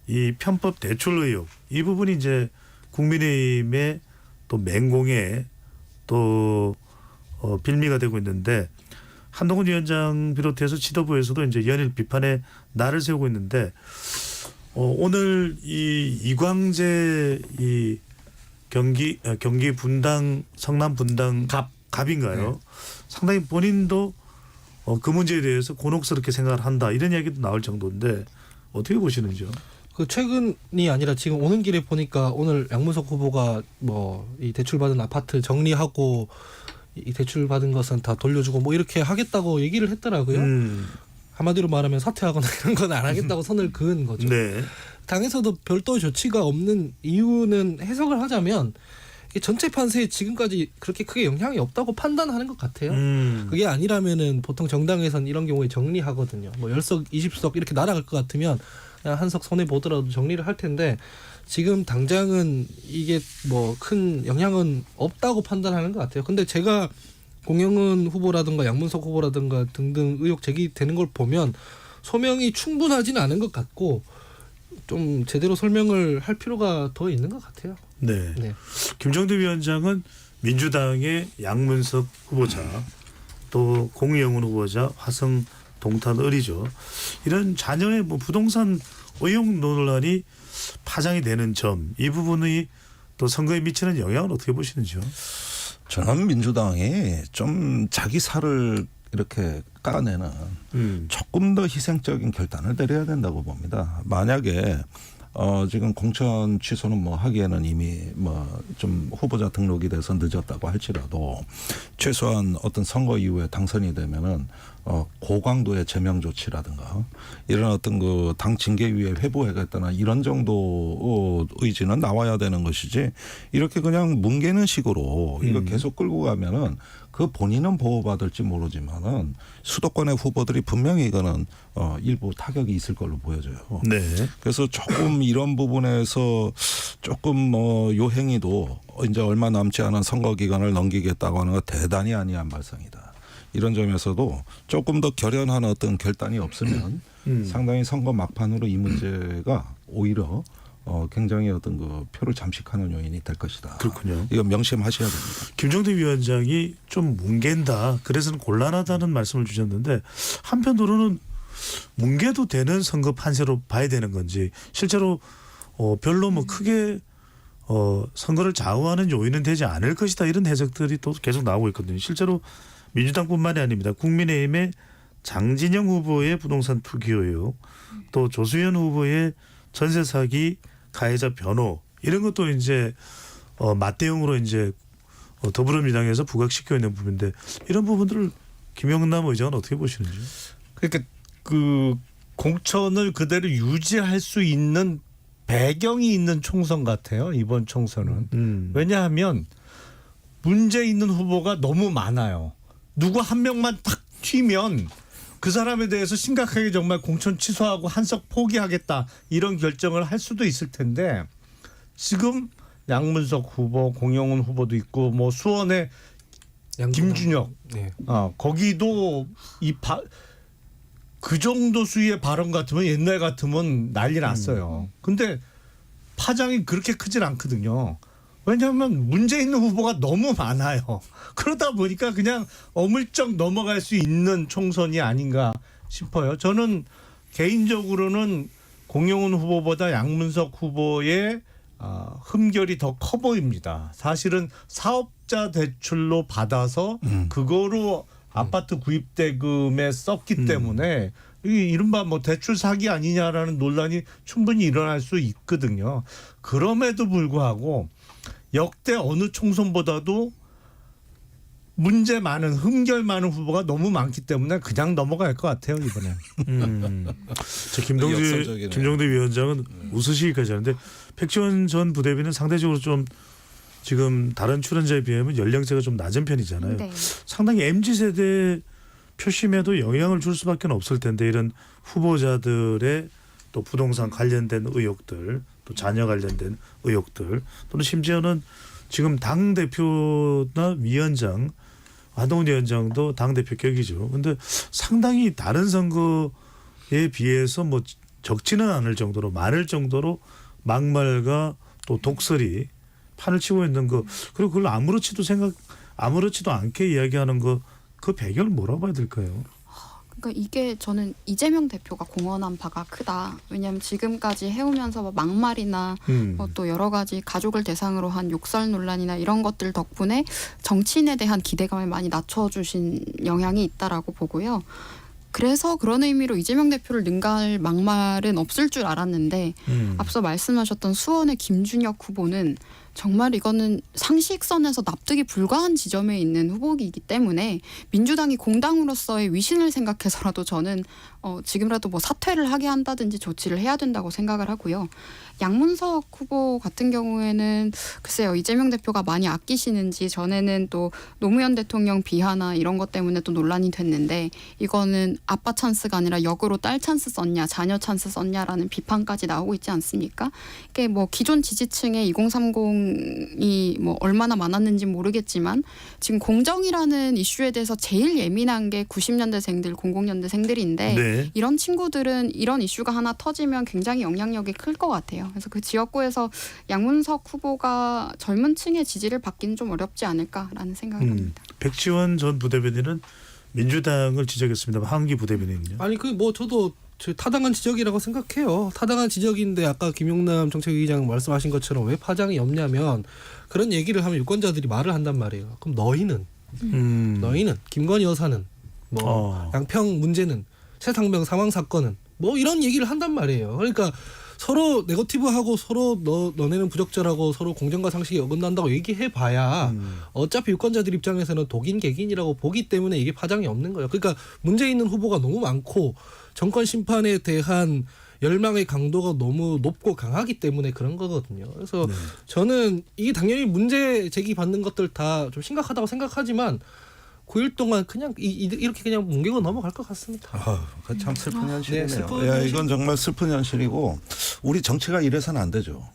이 편법 대출 의혹 이 부분이 이제 국민의힘의 또 맹공에 또 빌미가 되고 있는데 한동훈 위원장 비롯해서 지도부에서도 이제 연일 비판의 날을 세우고 있는데 오늘 이 이광재 이 경기 분당 성남 분당 갑인가요? 네. 상당히 본인도 그 문제에 대해서 곤혹스럽게 생각을 한다 이런 이야기도 나올 정도인데 어떻게 보시는지요? 그 최근이 아니라 지금 오는 길에 보니까 오늘 양문석 후보가 뭐 이 대출 받은 아파트 정리하고 이 대출 받은 것은 다 돌려주고 뭐 이렇게 하겠다고 얘기를 했더라고요. 한마디로 말하면 사퇴하거나 이런 건 안 하겠다고 선을 그은 거죠. 네. 당에서도 별도의 조치가 없는 이유는 해석을 하자면 전체 판세에 지금까지 그렇게 크게 영향이 없다고 판단하는 것 같아요. 그게 아니라면은 보통 정당에선 이런 경우에 정리하거든요. 뭐 10석, 20석 이렇게 날아갈 것 같으면 그냥 한 석 손해 보더라도 정리를 할 텐데 지금 당장은 이게 뭐 큰 영향은 없다고 판단하는 것 같아요. 근데 제가 공영은 후보라든가 양문석 후보라든가 등등 의혹 제기되는 걸 보면 소명이 충분하지는 않은 것 같고 좀 제대로 설명을 할 필요가 더 있는 것 같아요. 네. 네. 김정대 위원장은 민주당의 양문석 후보자 또 공영훈 후보자 화성 동탄 을이죠. 이런 자녀의 뭐 부동산 의혹 논란이 파장이 되는 점 이 부분이 또 선거에 미치는 영향을 어떻게 보시는지요? 저는 민주당이 좀 자기 살을 이렇게 까내는 조금 더 희생적인 결단을 내려야 된다고 봅니다. 만약에 지금 공천 취소는 뭐 하기에는 이미 뭐 좀 후보자 등록이 돼서 늦었다고 할지라도 최소한 어떤 선거 이후에 당선이 되면은 고강도의 제명 조치라든가 이런 어떤 그 당 징계위에 회부하겠다나 이런 정도 의지는 나와야 되는 것이지 이렇게 그냥 뭉개는 식으로 이거 계속 끌고 가면은 그 본인은 보호받을지 모르지만은 수도권의 후보들이 분명히 이거는 일부 타격이 있을 걸로 보여져요. 네. 그래서 조금 이런 부분에서 조금 뭐 요 행위도 이제 얼마 남지 않은 선거 기간을 넘기겠다고 하는 거 대단히 아니한 발상이다. 이런 점에서도 조금 더 결연한 어떤 결단이 없으면 상당히 선거 막판으로 이 문제가 오히려 굉장히 어떤 그 표를 잠식하는 요인이 될 것이다. 그렇군요. 이거 명심하셔야 됩니다. 김종대 위원장이 좀 뭉갠다. 그래서는 곤란하다는 말씀을 주셨는데 한편으로는 뭉개도 되는 선거 판세로 봐야 되는 건지 실제로 별로 뭐 크게 선거를 좌우하는 요인은 되지 않을 것이다 이런 해석들이 또 계속 나오고 있거든요. 실제로 민주당뿐만이 아닙니다. 국민의힘의 장진영 후보의 부동산 투기 의혹, 또 조수현 후보의 전세 사기 가해자 변호 이런 것도 이제 맞대응으로 이제 더불어민주당에서 부각시켜 있는 부분인데 이런 부분들을 김영남 의장은 어떻게 보시는지요? 그러니까 그 공천을 그대로 유지할 수 있는 배경이 있는 총선 같아요. 이번 총선은. 왜냐하면 문제 있는 후보가 너무 많아요. 누구 한 명만 탁 튀면 그 사람에 대해서 심각하게 정말 공천 취소하고 한석 포기하겠다 이런 결정을 할 수도 있을 텐데 지금 양문석 후보, 공영훈 후보도 있고 뭐 수원의 김준혁, 네. 거기도 그 정도 수위의 발언 같으면 옛날 같으면 난리 났어요. 근데 파장이 그렇게 크진 않거든요. 왜냐하면 문제 있는 후보가 너무 많아요. 그러다 보니까 그냥 어물쩍 넘어갈 수 있는 총선이 아닌가 싶어요. 저는 개인적으로는 공영훈 후보보다 양문석 후보의 흠결이 더 커 보입니다. 사실은 사업자 대출로 받아서 그거로 아파트 구입 대금에 썼기 때문에 이 이른바 뭐 대출 사기 아니냐라는 논란이 충분히 일어날 수 있거든요. 그럼에도 불구하고 역대 어느 총선보다도 문제 많은 흠결 많은 후보가 너무 많기 때문에 그냥 넘어갈 것 같아요 이번에. 저 김종대 위원장은 웃으시기까지 하는데 백지원 전 부대변인은 상대적으로 좀 지금 다른 출연자에 비하면 연령대가 좀 낮은 편이잖아요. 네. 상당히 MZ세대 표심에도 영향을 줄 수밖에 없을 텐데 이런 후보자들의 또 부동산 관련된 의혹들 또 자녀 관련된 의혹들 또는 심지어는 지금 당대표나 위원장 한동훈 위원장도 당대표 격이죠. 그런데 상당히 다른 선거에 비해서 뭐 적지는 않을 정도로 많을 정도로 막말과 또 독설이 판을 치고 있는 거 그리고 그걸 아무렇지도 않게 이야기하는 거 그 배경을 뭐라고 봐야 될까요? 그러니까 이게 저는 이재명 대표가 공헌한 바가 크다. 왜냐하면 지금까지 해오면서 뭐 막말이나 뭐 또 여러 가지 가족을 대상으로 한 욕설 논란이나 이런 것들 덕분에 정치인에 대한 기대감을 많이 낮춰주신 영향이 있다라고 보고요. 그래서 그런 의미로 이재명 대표를 능가할 막말은 없을 줄 알았는데 앞서 말씀하셨던 수원의 김준혁 후보는 정말 이거는 상식선에서 납득이 불가한 지점에 있는 후보이기 때문에 민주당이 공당으로서의 위신을 생각해서라도 저는 지금이라도 뭐 사퇴를 하게 한다든지 조치를 해야 된다고 생각을 하고요. 양문석 후보 같은 경우에는 글쎄요. 이재명 대표가 많이 아끼시는지 전에는 또 노무현 대통령 비하나 이런 것 때문에 또 논란이 됐는데 이거는 아빠 찬스가 아니라 역으로 딸 찬스 썼냐 자녀 찬스 썼냐라는 비판까지 나오고 있지 않습니까? 이게 뭐 기존 지지층의 2030이 뭐 얼마나 많았는지 모르겠지만 지금 공정이라는 이슈에 대해서 제일 예민한 게 90년대생들 00년대생들인데 네. 이런 친구들은 이런 이슈가 하나 터지면 굉장히 영향력이 클 것 같아요. 그래서 그 지역구에서 양문석 후보가 젊은 층의 지지를 받기는 좀 어렵지 않을까라는 생각을 합니다. 백지원 전 부대변인은 민주당을 지적했습니다. 한기 부대변인은요. 아니 그 뭐 저도 타당한 지적이라고 생각해요. 타당한 지적인데 아까 김용남 정책위의장 말씀하신 것처럼 왜 파장이 없냐면 그런 얘기를 하면 유권자들이 말을 한단 말이에요. 그럼 너희는 김건희 여사는 뭐 양평 문제는 최상병 사망 사건은 뭐 이런 얘기를 한단 말이에요. 그러니까 서로 네거티브하고 서로 너네는 부적절하고 서로 공정과 상식이 어긋난다고 얘기해봐야 어차피 유권자들 입장에서는 독인 객인이라고 보기 때문에 이게 파장이 없는 거예요. 그러니까 문제 있는 후보가 너무 많고 정권 심판에 대한 열망의 강도가 너무 높고 강하기 때문에 그런 거거든요. 그래서 저는 이게 당연히 문제 제기 받는 것들 다 좀 심각하다고 생각하지만 9일 동안 그냥 이렇게 그냥 뭉개고 넘어갈 것 같습니다. 참 슬픈 현실이네요. 네, 슬픈 야, 현실. 이건 정말 슬픈 현실이고 우리 정치가 이래서는 안 되죠.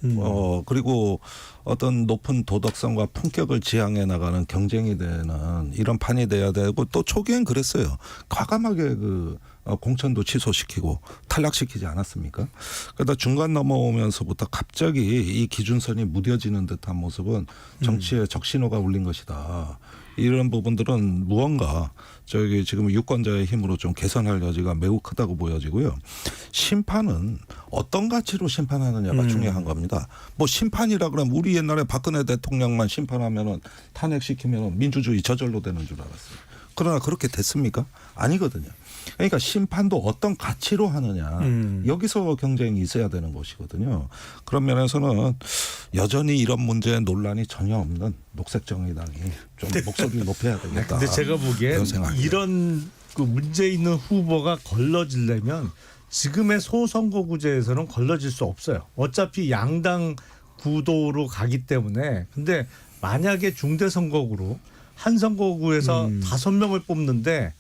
그리고 어떤 높은 도덕성과 품격을 지향해 나가는 경쟁이 되는 이런 판이 돼야 되고 또 초기엔 그랬어요. 과감하게 공천도 취소시키고 탈락시키지 않았습니까? 그러다 중간 넘어오면서부터 갑자기 이 기준선이 무뎌지는 듯한 모습은 정치에 적신호가 울린 것이다. 이런 부분들은 무언가 저기 지금 유권자의 힘으로 좀 개선할 여지가 매우 크다고 보여지고요. 심판은 어떤 가치로 심판하느냐가 중요한 겁니다. 뭐 심판이라 그러면 우리 옛날에 박근혜 대통령만 심판하면은 탄핵시키면 민주주의 저절로 되는 줄 알았어요. 그러나 그렇게 됐습니까? 아니거든요. 그러니까 심판도 어떤 가치로 하느냐 여기서 경쟁이 있어야 되는 것이거든요. 그런 면에서는 여전히 이런 문제 논란이 전혀 없는 녹색정의당이 좀 목소리를 높여야 되겠다. 근데 제가 보기엔 그런 생각이에요. 이런 그 문제 있는 후보가 걸러지려면 지금의 소선거구제에서는 걸러질 수 없어요. 어차피 양당 구도로 가기 때문에. 근데 만약에 중대선거구로 한 선거구에서 5명을 뽑는데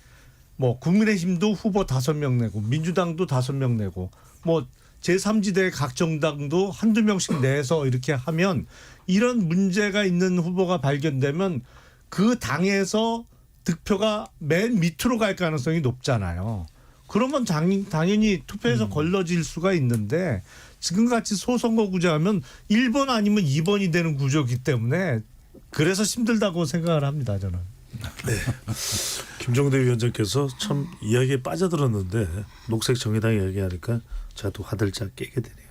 뭐 국민의힘도 후보 5명 내고 민주당도 5명 내고 뭐 제3지대 각 정당도 한두 명씩 내서 이렇게 하면 이런 문제가 있는 후보가 발견되면 그 당에서 득표가 맨 밑으로 갈 가능성이 높잖아요. 그러면 당연히 투표에서 걸러질 수가 있는데 지금같이 소선거구제 하면 1번 아니면 2번이 되는 구조이기 때문에 그래서 힘들다고 생각을 합니다. 저는. 네. 김종대 위원장께서 참 이야기에 빠져들었는데 녹색 정의당 이야기하니까 제가 또 화들짝 깨게 되네요.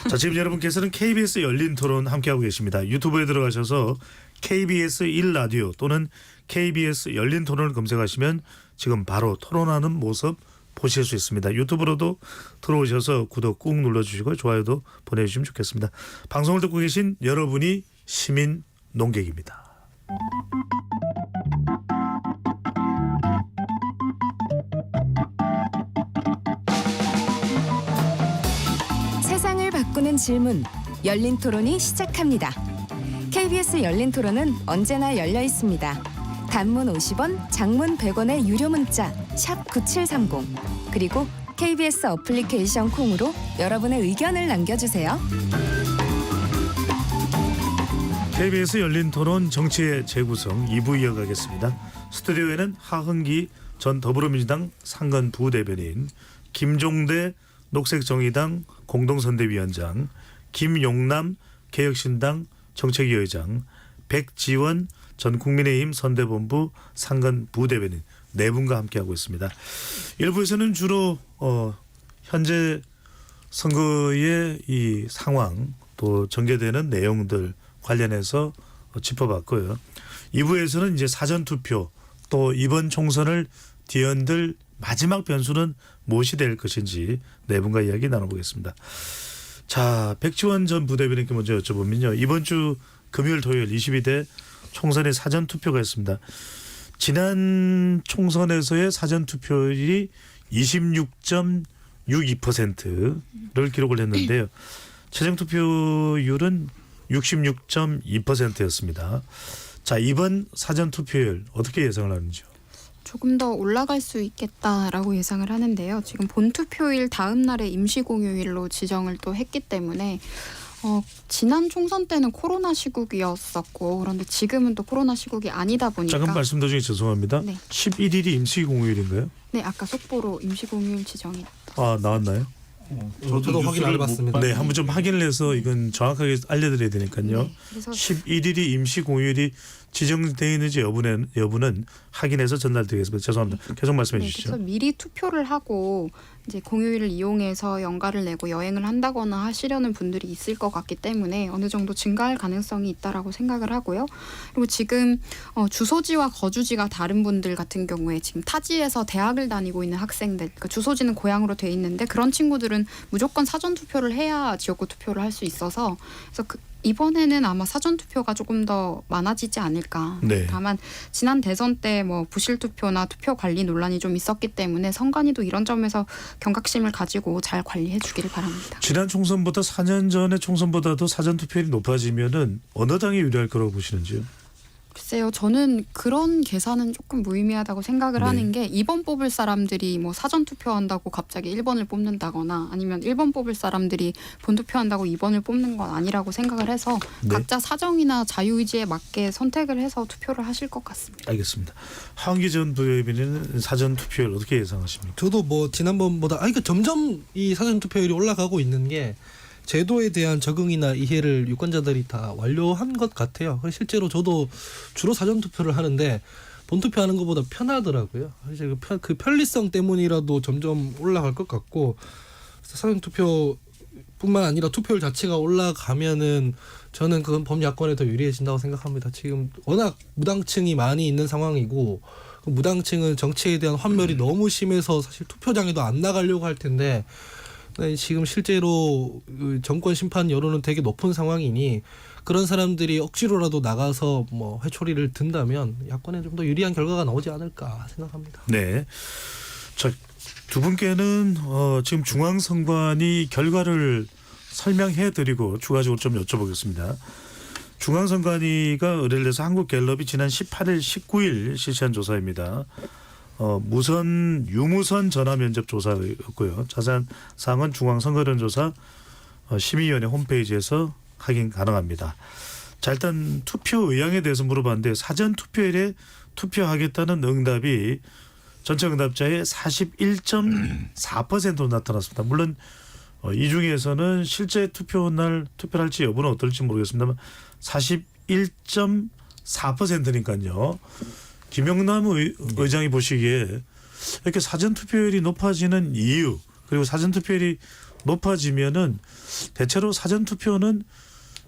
자, 지금 여러분께서는 KBS 열린 토론 함께하고 계십니다. 유튜브에 들어가셔서 KBS 1라디오 또는 KBS 열린 토론을 검색하시면 지금 바로 토론하는 모습 보실 수 있습니다. 유튜브로도 들어오셔서 구독 꾹 눌러주시고 좋아요도 보내주시면 좋겠습니다. 방송을 듣고 계신 여러분이 시민 농객입니다. 세상을 바꾸는 질문 열린 토론이 시작합니다. KBS 열린 토론은 언제나 열려 있습니다. 단문 50원, 장문 100원의 유료 문자 샵 9730 그리고 KBS 어플리케이션 콩으로 여러분의 의견을 남겨주세요. KBS 열린 토론 정치의 재구성 2부 이어가겠습니다. 스튜디오에는 하흥기 전 더불어민주당 상근 부대변인, 김종대 녹색정의당 공동선대위원장, 김용남 개혁신당 정책위 의장, 백지원 전 국민의힘 선대본부 상근 부대변인 네 분과 함께하고 있습니다. 1부에서는 주로 현재 선거의 이 상황 또 전개되는 내용들 관련해서 짚어봤고요. 2부에서는 이제 사전투표 또 이번 총선을 뒤흔들 마지막 변수는 무엇이 될 것인지 네 분과 이야기 나눠보겠습니다. 자, 백지원 전 부대변인께 먼저 여쭤보면요. 이번 주 금요일 토요일 22대 총선의 사전투표가 있습니다. 지난 총선에서의 사전투표율이 26.62%를 기록을 했는데요. 최종투표율은 66.2%였습니다. 자, 이번 사전투표율 어떻게 예상을 하는지요? 조금 더 올라갈 수 있겠다라고 예상을 하는데요. 지금 본투표일 다음 날에 임시공휴일로 지정을 또 했기 때문에 지난 총선 때는 코로나 시국이었었고 그런데 지금은 또 코로나 시국이 아니다 보니까 잠깐 말씀 도중에 죄송합니다. 네. 11일이 임시공휴일인가요? 네, 아까 속보로 임시공휴일 지정이 아, 나왔나요? 저도 확인 안 해봤습니다. 네, 한번 좀 확인을 해서 이건 정확하게 알려드려야 되니까요. 네, 그래서 11일이 임시공휴일이 지정되어 있는지 여부는 확인해서 전달드리겠습니다. 죄송합니다. 계속 말씀해 네, 주시죠. 그래서 미리 투표를 하고 이제 공휴일을 이용해서 연가를 내고 여행을 한다거나 하시려는 분들이 있을 것 같기 때문에 어느 정도 증가할 가능성이 있다라고 생각을 하고요. 그리고 지금 주소지와 거주지가 다른 분들 같은 경우에 지금 타지에서 대학을 다니고 있는 학생들, 그러니까 주소지는 고향으로 돼 있는데 그런 친구들은 무조건 사전 투표를 해야 지역구 투표를 할 수 있어서 그래서 이번에는 아마 사전 투표가 조금 더 많아지지 않을까. 네. 다만 지난 대선 때 뭐 부실 투표나 투표 관리 논란이 좀 있었기 때문에 선관위도 이런 점에서 경각심을 가지고 잘 관리해 주기를 바랍니다. 지난 총선보다 4년 전의 총선보다도 사전투표율이 높아지면은 어느 당이 유리할 거라고 보시는지요? 글쎄요, 저는 그런 계산은 조금 무의미하다고 생각을 네. 하는 게 2번 뽑을 사람들이 뭐 사전 투표한다고 갑자기 1번을 뽑는다거나 아니면 1번 뽑을 사람들이 본 투표한다고 2번을 뽑는 건 아니라고 생각을 해서 네. 각자 사정이나 자유의지에 맞게 선택을 해서 투표를 하실 것 같습니다. 알겠습니다. 하은기 전 부대변인은 사전투표율 어떻게 예상하십니까? 저도 뭐 지난번보다 이거 점점 이 사전 투표율이 올라가고 있는 게 제도에 대한 적응이나 이해를 유권자들이 다 완료한 것 같아요. 그래서 실제로 저도 주로 사전 투표를 하는데 본투표하는 것보다 편하더라고요. 이제 그 편리성 때문이라도 점점 올라갈 것 같고 사전 투표뿐만 아니라 투표율 자체가 올라가면은 저는 그건 범야권에 더 유리해진다고 생각합니다. 지금 워낙 무당층이 많이 있는 상황이고 그 무당층은 정치에 대한 환멸이 너무 심해서 사실 투표장에도 안 나가려고 할 텐데 지금 실제로 정권 심판 여론은 되게 높은 상황이니 그런 사람들이 억지로라도 나가서 뭐 회초리를 든다면 야권에 좀 더 유리한 결과가 나오지 않을까 생각합니다. 네. 자, 두 분께는 지금 중앙선관위 결과를 설명해드리고 추가적으로 좀 여쭤보겠습니다. 중앙선관위가 의뢰를 해서 한국갤럽이 지난 18일, 19일 실시한 조사입니다. 유무선 전화면접 조사였고요. 자세한 사항은 중앙선거론조사 심의위원회 홈페이지에서 확인 가능합니다. 자, 일단 투표 의향에 대해서 물어봤는데 사전 투표일에 투표하겠다는 응답이 전체 응답자의 41.4%로 나타났습니다. 물론 이 중에서는 실제 투표 날 투표를 할지 여부는 어떨지 모르겠습니다만 41.4%니까요. 김영남 의장이 보시기에 이렇게 사전 투표율이 높아지는 이유 그리고 사전 투표율이 높아지면은 대체로 사전 투표는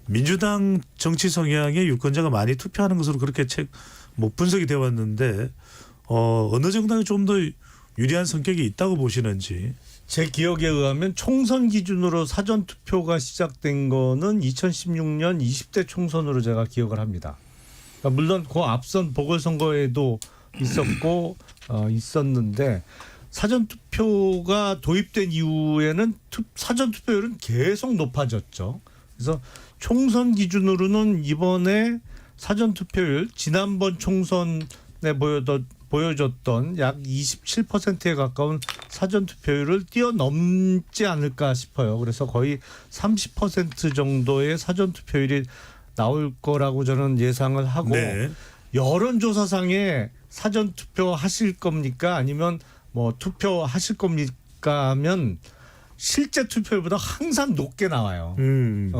민주당 정치 성향의 유권자가 많이 투표하는 것으로 그렇게 분석이 되어 왔는데 어느 정당이 좀 더 유리한 성격이 있다고 보시는지. 제 기억에 의하면 총선 기준으로 사전 투표가 시작된 거는 2016년 20대 총선으로 제가 기억을 합니다. 그러니까 물론 그 앞선 보궐선거에도 있었고 있었는데 사전 투표가 도입된 이후에는 사전 투표율은 계속 높아졌죠. 그래서 총선 기준으로는 이번에 사전 투표율 지난번 총선에 보여줬던 약 27%에 가까운 사전 투표율을 뛰어넘지 않을까 싶어요. 그래서 거의 30% 정도의 사전 투표율이 나올 거라고 저는 예상을 하고 네. 여론조사상에 사전 투표 하실 겁니까? 아니면 뭐 투표하실 겁니까? 하면 실제 투표율보다 항상 높게 나와요.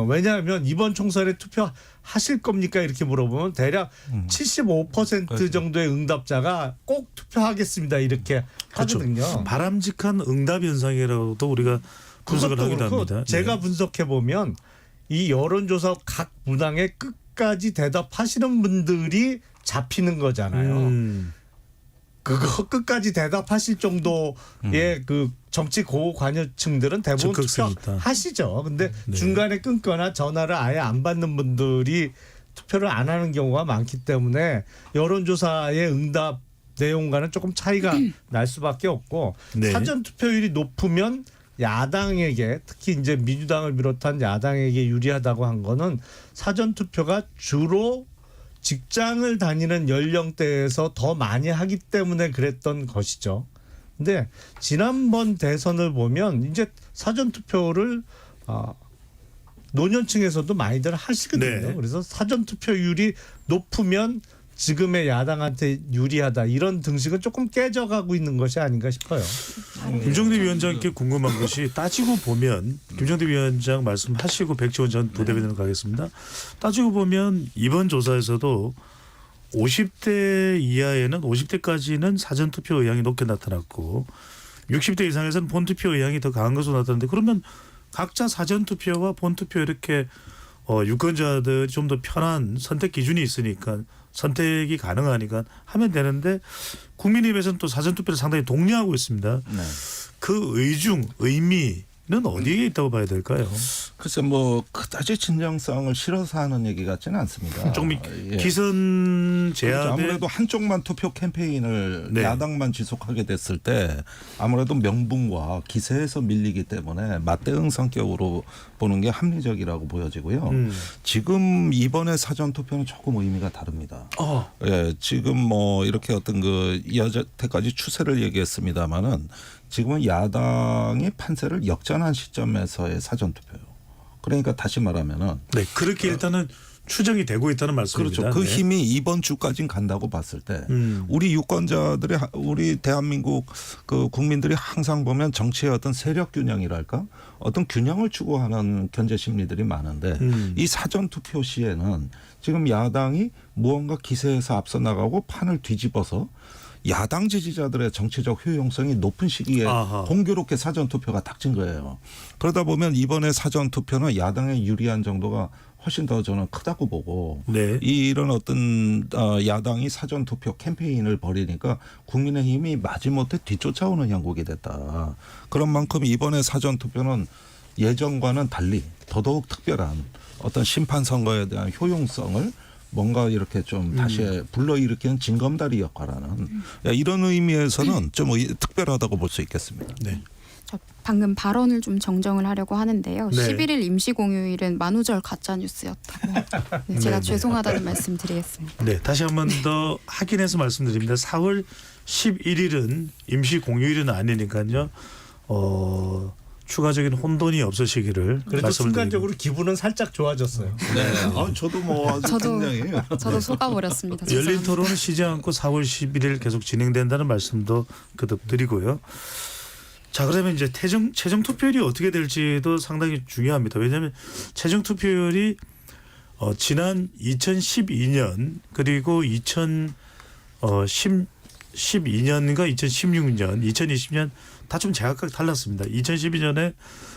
왜냐하면 이번 총선에 투표하실 겁니까? 이렇게 물어보면 대략 75% 정도의 응답자가 꼭 투표하겠습니다. 이렇게 하거든요. 바람직한 응답 현상이라고도 우리가 분석을 하기도 합니다. 제가 분석해 보면 이 여론조사 각 문항에 끝까지 대답하시는 분들이 잡히는 거잖아요. 그거 끝까지 대답하실 정도의 그 정치 고관여층들은 대부분 투표하시죠. 근데 네. 중간에 끊거나 전화를 아예 안 받는 분들이 투표를 안 하는 경우가 많기 때문에 여론조사의 응답 내용과는 조금 차이가 날 수밖에 없고 네. 사전 투표율이 높으면 야당에게 특히 이제 민주당을 비롯한 야당에게 유리하다고 한 거는 사전 투표가 주로 직장을 다니는 연령대에서 더 많이 하기 때문에 그랬던 것이죠. 근데 지난번 대선을 보면 이제 사전 투표를 노년층에서도 많이들 하시거든요. 네. 그래서 사전 투표율이 높으면 지금의 야당한테 유리하다 이런 등식은 조금 깨져가고 있는 것이 아닌가 싶어요. 김종대 위원장께 궁금한 것이 따지고 보면 김종대 위원장 말씀하시고 백지원 전 부대변인으로 가겠습니다. 따지고 보면 이번 조사에서도 50대 이하에는 50대까지는 사전투표 의향이 높게 나타났고 60대 이상에서는 본투표 의향이 더 강한 것으로 나타났는데 그러면 각자 사전투표와 본투표 이렇게 유권자들이 좀 더 편한 선택 기준이 있으니까 선택이 가능하니까 하면 되는데 국민의힘에서는 또 사전투표를 상당히 독려하고 있습니다. 네. 그 의미는 어디에 있다고 봐야 될까요? 글쎄 뭐 그다지 진정성을 실어서 하는 얘기 같지는 않습니다. 좀 예. 기선 그렇죠. 제압에 아무래도 한쪽만 투표 캠페인을 네. 야당만 지속하게 됐을 때 아무래도 명분과 기세에서 밀리기 때문에 맞대응 성격으로 보는 게 합리적이라고 보여지고요. 지금 이번에 사전 투표는 조금 의미가 다릅니다. 예, 지금 뭐 이렇게 어떤 그 여태까지 추세를 얘기했습니다마는 지금은 야당이 판세를 역전한 시점에서의 사전 투표예요. 그러니까 다시 말하면은 네, 그렇게 일단은 추정이 되고 있다는 말씀입니다. 그렇죠. 그 네. 힘이 이번 주까지는 간다고 봤을 때 음. 우리 유권자들이 우리 대한민국 그 국민들이 항상 보면 정치의 어떤 세력 균형이랄까 어떤 균형을 추구하는 견제 심리들이 많은데 이 사전 투표 시에는 지금 야당이 무언가 기세에서 앞서 나가고 판을 뒤집어서 야당 지지자들의 정치적 효용성이 높은 시기에 아하. 공교롭게 사전 투표가 닥친 거예요. 그러다 보면 이번에 사전 투표는 야당에 유리한 정도가 훨씬 더 저는 크다고 보고 네. 이런 어떤 야당이 사전 투표 캠페인을 벌이니까 국민의힘이 마지못해 뒤쫓아오는 형국이 됐다. 그런 만큼 이번에 사전 투표는 예전과는 달리 더더욱 특별한 어떤 심판 선거에 대한 효용성을 뭔가 이렇게 좀 다시 불러일으키는 징검다리 역할하는 이런 의미에서는 좀 특별하다고 볼 수 있겠습니다. 네. 저 방금 발언을 좀 정정을 하려고 하는데요. 네. 11일 임시 공휴일은 만우절 가짜 뉴스였다고. 네, 제가 네, 네. 죄송하다는 말씀 드리겠습니다. 네, 다시 한 번 더 확인해서 말씀드립니다. 4월 11일은 임시 공휴일은 아니니까요. 추가적인 혼돈이 없으시기를 그래도 말씀을 순간적으로 기분은 살짝 좋아졌어요. 네, 저도 뭐 아주 굉장히 저도 속아버렸습니다. 열린 죄송합니다. 토론은 쉬지 않고 4월 11일 계속 진행된다는 말씀도 거듭 드리고요. 자, 그러면 이제 최종 투표율이 어떻게 될지도 상당히 중요합니다. 왜냐하면 최종 투표율이 지난 2012년 그리고 2012년과 2016년, 2020년 다 좀 제각각 달랐습니다. 2012년에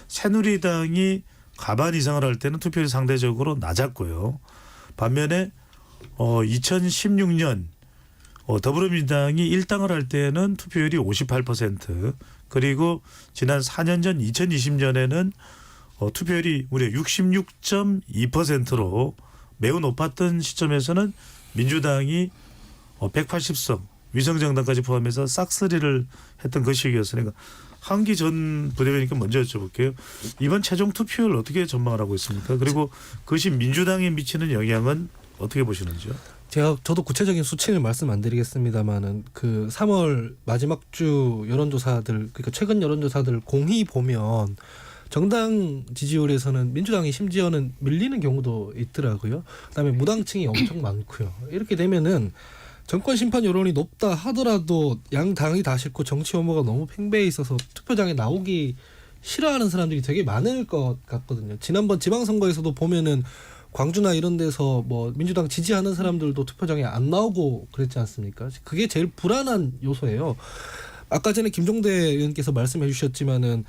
새누리당이 과반 이상을 할 때는 투표율이 상대적으로 낮았고요. 반면에 2016년 더불어민주당이 1당을 할 때는 투표율이 58% 그리고 지난 4년 전 2020년에는 투표율이 무려 66.2%로 매우 높았던 시점에서는 민주당이 180석 위성정당까지 포함해서 싹쓸이를 했던 그 시기였으니까 한기 전 부대변인께 먼저 여쭤볼게요. 이번 최종 투표율 어떻게 전망을 하고 있습니까? 그리고 그것이 민주당에 미치는 영향은 어떻게 보시는지요? 저도 구체적인 수치는 말씀 안 드리겠습니다만은 그 3월 마지막 주 여론조사들 그러니까 최근 여론조사들 공히 보면 정당 지지율에서는 민주당이 심지어는 밀리는 경우도 있더라고요. 그다음에 무당층이 엄청 많고요. 이렇게 되면은 정권 심판 여론이 높다 하더라도 양 당이 다 싫고 정치 혐오가 너무 팽배해 있어서 투표장에 나오기 싫어하는 사람들이 되게 많을 것 같거든요. 지난번 지방선거에서도 보면은 광주나 이런 데서 뭐 민주당 지지하는 사람들도 투표장에 안 나오고 그랬지 않습니까? 그게 제일 불안한 요소예요. 아까 전에 김종대 의원께서 말씀해 주셨지만은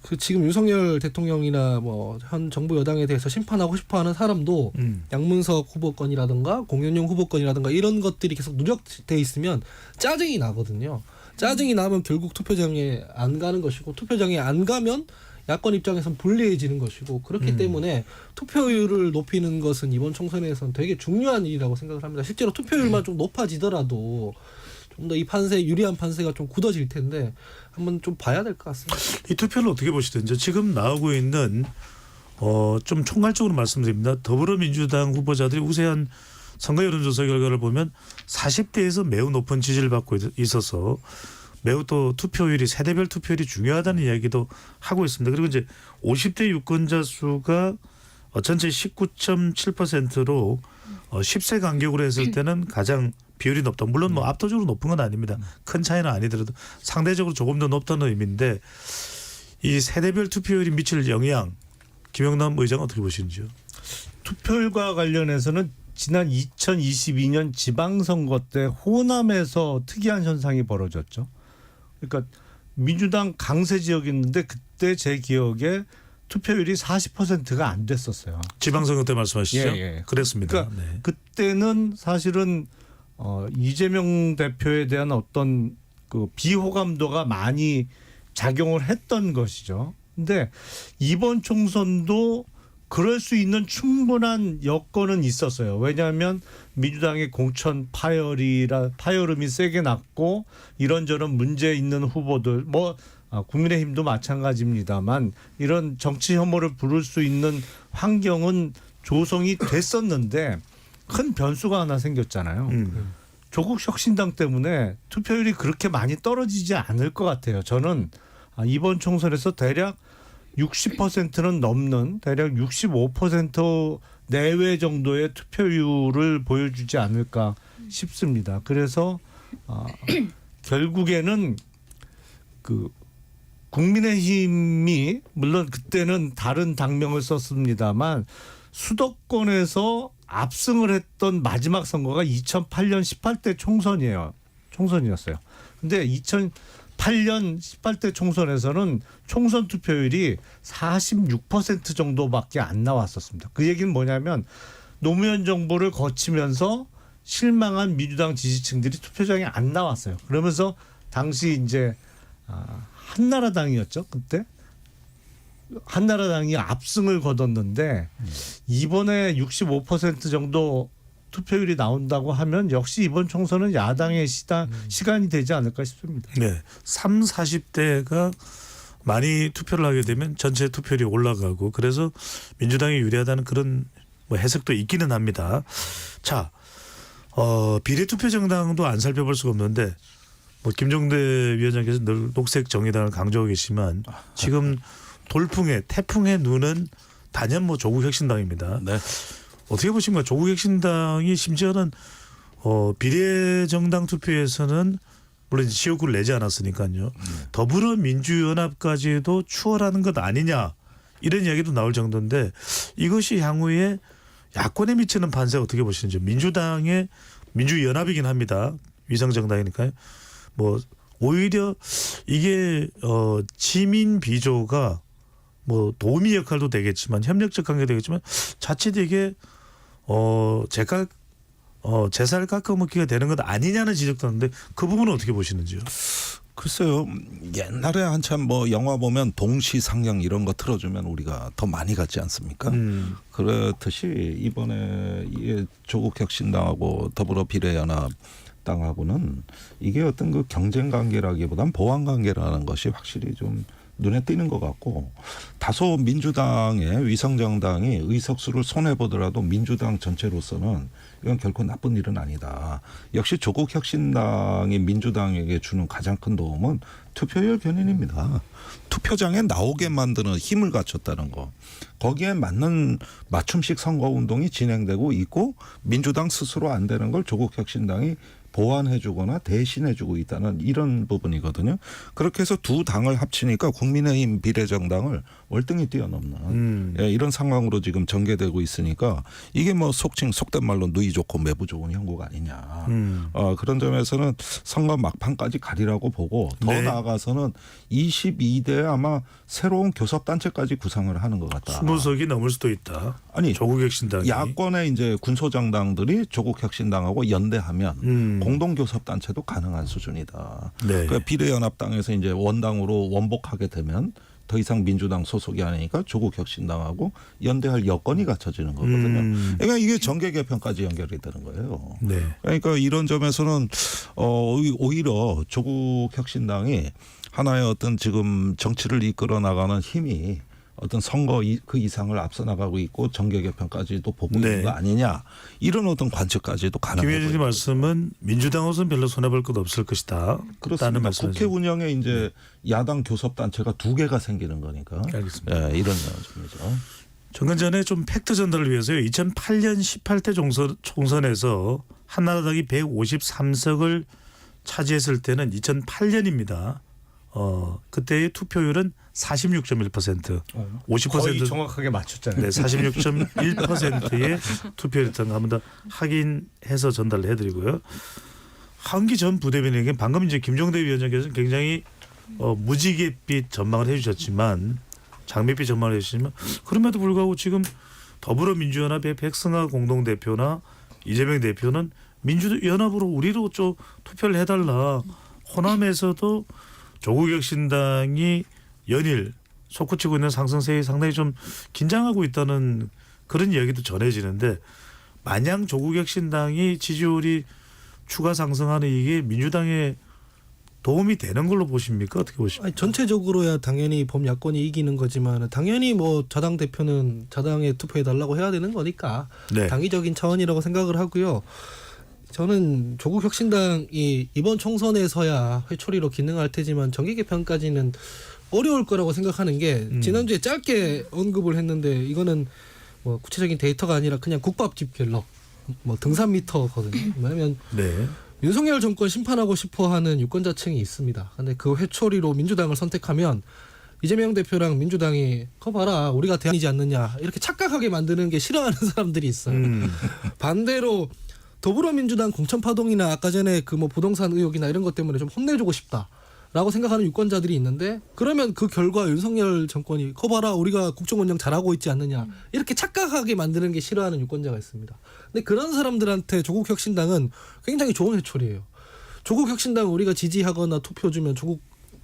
그 지금 윤석열 대통령이나 뭐 현 정부 여당에 대해서 심판하고 싶어하는 사람도 양문석 후보권이라든가 공연용 후보권이라든가 이런 것들이 계속 누적돼 있으면 짜증이 나거든요. 짜증이 나면 결국 투표장에 안 가는 것이고 투표장에 안 가면 야권 입장에선 불리해지는 것이고 그렇기 때문에 투표율을 높이는 것은 이번 총선에선 되게 중요한 일이라고 생각을 합니다. 실제로 투표율만 좀 높아지더라도 좀 더 이 판세 유리한 판세가 좀 굳어질 텐데 한번 좀 봐야 될 것 같습니다. 이 투표를 어떻게 보시든지 지금 나오고 있는 좀 총괄적으로 말씀드립니다. 더불어민주당 후보자들이 우세한 선거 여론조사 결과를 보면 40대에서 매우 높은 지지를 받고 있어서 매우 또 투표율이 세대별 투표율이 중요하다는 이야기도 하고 있습니다. 그리고 이제 50대 유권자 수가 전체 19.7%로 10세 간격으로 했을 때는 가장 비율이 높다. 물론 뭐 압도적으로 높은 건 아닙니다. 큰 차이는 아니더라도 상대적으로 조금 더 높다는 의미인데 이 세대별 투표율이 미칠 영향 김영남 의장은 어떻게 보시는지요? 투표율과 관련해서는 지난 2022년 지방선거 때 호남에서 특이한 현상이 벌어졌죠. 그러니까 민주당 강세 지역이었는데 그때 제 기억에 투표율이 40%가 안 됐었어요. 지방선거 때 말씀하시죠? 예. 그랬습니다. 그러니까 네. 그때는 사실은 이재명 대표에 대한 어떤 그 비호감도가 많이 작용을 했던 것이죠. 근데 이번 총선도 그럴 수 있는 충분한 여건은 있었어요. 왜냐하면 민주당의 공천 파열음이 세게 났고 이런저런 문제 있는 후보들 국민의힘도 마찬가지입니다만 이런 정치 혐오를 부를 수 있는 환경은 조성이 됐었는데 큰 변수가 하나 생겼잖아요. 조국 혁신당 때문에 투표율이 그렇게 많이 떨어지지 않을 것 같아요. 저는 이번 총선에서 대략 60%는 넘는 대략 65% 내외 정도의 투표율을 보여주지 않을까 싶습니다. 그래서 결국에는 그 국민의힘이 물론 그때는 다른 당명을 썼습니다만 수도권에서 압승을 했던 마지막 선거가 2008년 18대 총선이었어요. 근데 2008년 18대 총선에서는 총선 투표율이 46% 정도밖에 안 나왔었습니다. 그 얘기는 뭐냐면 노무현 정부를 거치면서 실망한 민주당 지지층들이 투표장에 안 나왔어요. 그러면서 당시 이제 한나라당이었죠. 그때 한나라당이 압승을 거뒀는데 이번에 65% 정도 투표율이 나온다고 하면 역시 이번 총선은 야당의 시간이 되지 않을까 싶습니다. 네, 40대가 많이 투표를 하게 되면 전체 투표율이 올라가고 그래서 민주당이 유리하다는 그런 뭐 해석도 있기는 합니다. 자, 비례투표 정당도 안 살펴볼 수가 없는데 뭐 김종대 위원장께서 늘 녹색 정의당을 강조하고 계시지만 지금 태풍의 눈은 단연 뭐 조국혁신당입니다. 네. 어떻게 보십니까? 조국혁신당이 심지어는 비례정당 투표에서는 물론 지역구를 내지 않았으니까요. 더불어민주연합까지도 추월하는 것 아니냐 이런 이야기도 나올 정도인데 이것이 향후에 야권에 미치는 판세 어떻게 보시는지. 민주당의 민주연합이긴 합니다. 위성정당이니까요. 뭐 오히려 이게 지민 비조가 뭐 도우미 역할도 되겠지만 협력적 관계 되겠지만 자칫 이게 제살 깎아먹기가 되는 것 아니냐는 지적도 하는데 그 부분은 어떻게 보시는지요? 글쎄요. 옛날에 한참 뭐 영화 보면 동시상영 이런 거 틀어주면 우리가 더 많이 갔지 않습니까? 그렇듯이 이번에 조국혁신당하고 더불어 비례연합당하고는 이게 어떤 그 경쟁 관계라기보단 보완 관계라는 것이 확실히 좀 눈에 띄는 것 같고 다소 민주당의 위성정당이 의석수를 손해보더라도 민주당 전체로서는 이건 결코 나쁜 일은 아니다. 역시 조국혁신당이 민주당에게 주는 가장 큰 도움은 투표율 견인입니다. 투표장에 나오게 만드는 힘을 갖췄다는 거. 거기에 맞는 맞춤식 선거운동이 진행되고 있고 민주당 스스로 안 되는 걸 조국혁신당이 보완해주거나 대신해주고 있다는 이런 부분이거든요. 그렇게 해서 두 당을 합치니까 국민의힘 비례정당을 월등히 뛰어넘는 이런 상황으로 지금 전개되고 있으니까 이게 뭐 속된 말로 누이 좋고 매부 좋은 형국 아니냐. 그런 점에서는 선거 막판까지 가리라고 보고 더 나아가서는 22대 아마 새로운 교섭단체까지 구상을 하는 것 같다. 20석이 넘을 수도 있다. 아니 조국혁신당이. 야권의 이제 군소정당들이 조국혁신당하고 연대하면 공동교섭단체도 가능한 수준이다. 네. 그러니까 비례연합당에서 이제 원당으로 원복하게 되면 더 이상 민주당 소속이 아니니까 조국혁신당하고 연대할 여건이 갖춰지는 거거든요. 그러니까 이게 정계 개편까지 연결이 되는 거예요. 네. 그러니까 이런 점에서는 오히려 조국혁신당이 하나의 어떤 지금 정치를 이끌어 나가는 힘이 어떤 선거 그 이상을 앞서 나가고 있고 정계 개편까지도 보고 있는 거 아니냐 이런 어떤 관측까지도 가능해요. 김 의원님 말씀은 민주당으로서는 별로 손해볼 것 없을 것이다. 그렇습니다. 국회 운영에 이제 야당 교섭단체가 2개가 생기는 거니까. 알겠습니다. 네, 이런 점이죠. 정근 전에 좀 팩트 전달을 위해서요. 2008년 18대 총선에서 한나라당이 153석을 차지했을 때는 2008년입니다. 그때의 투표율은 46.1%, 50% 거의 정확하게 맞췄잖아요. 네, 46.1%의 투표율이었던 거 한번 더 확인해서 전달을 해드리고요. 한기 전 부대변인에게 방금 이제 김종대 위원장께서는 굉장히 무지갯빛 전망을 해주셨지만 장밋빛 전망을 해주시지만 그럼에도 불구하고 지금 더불어민주연합의 백승하 공동대표나 이재명 대표는 민주연합으로 우리도 좀 투표를 해달라. 호남에서도 조국혁신당이 연일 솟구치고 있는 상승세에 상당히 좀 긴장하고 있다는 그런 이야기도 전해지는데 마냥 조국혁신당이 지지율이 추가 상승하는 이게 민주당에 도움이 되는 걸로 보십니까? 어떻게 보십니까? 아니, 전체적으로야 당연히 범야권이 이기는 거지만 당연히 뭐 자당 대표는 자당에 투표해달라고 해야 되는 거니까 네. 당위적인 차원이라고 생각을 하고요. 저는 조국혁신당이 이번 총선에서야 회초리로 기능할 테지만 정계 개편까지는 어려울 거라고 생각하는 게 지난주에 짧게 언급을 했는데 이거는 뭐 구체적인 데이터가 아니라 그냥 국밥집 갤럽 뭐 등산 미터거든요. 왜냐하면 네. 윤석열 정권 심판하고 싶어하는 유권자층이 있습니다. 근데 그 회초리로 민주당을 선택하면 이재명 대표랑 민주당이 그거 봐라 우리가 대안이지 않느냐 이렇게 착각하게 만드는 게 싫어하는 사람들이 있어요. 반대로 더불어민주당 공천파동이나 아까 전에 그 뭐 부동산 의혹이나 이런 것 때문에 좀 혼내주고 싶다라고 생각하는 유권자들이 있는데 그러면 그 결과 윤석열 정권이 그거 봐라 우리가 국정운영 잘하고 있지 않느냐 이렇게 착각하게 만드는 게 싫어하는 유권자가 있습니다. 근데 그런 사람들한테 조국혁신당은 굉장히 좋은 회초리예요. 조국혁신당 우리가 지지하거나 투표 주면 조국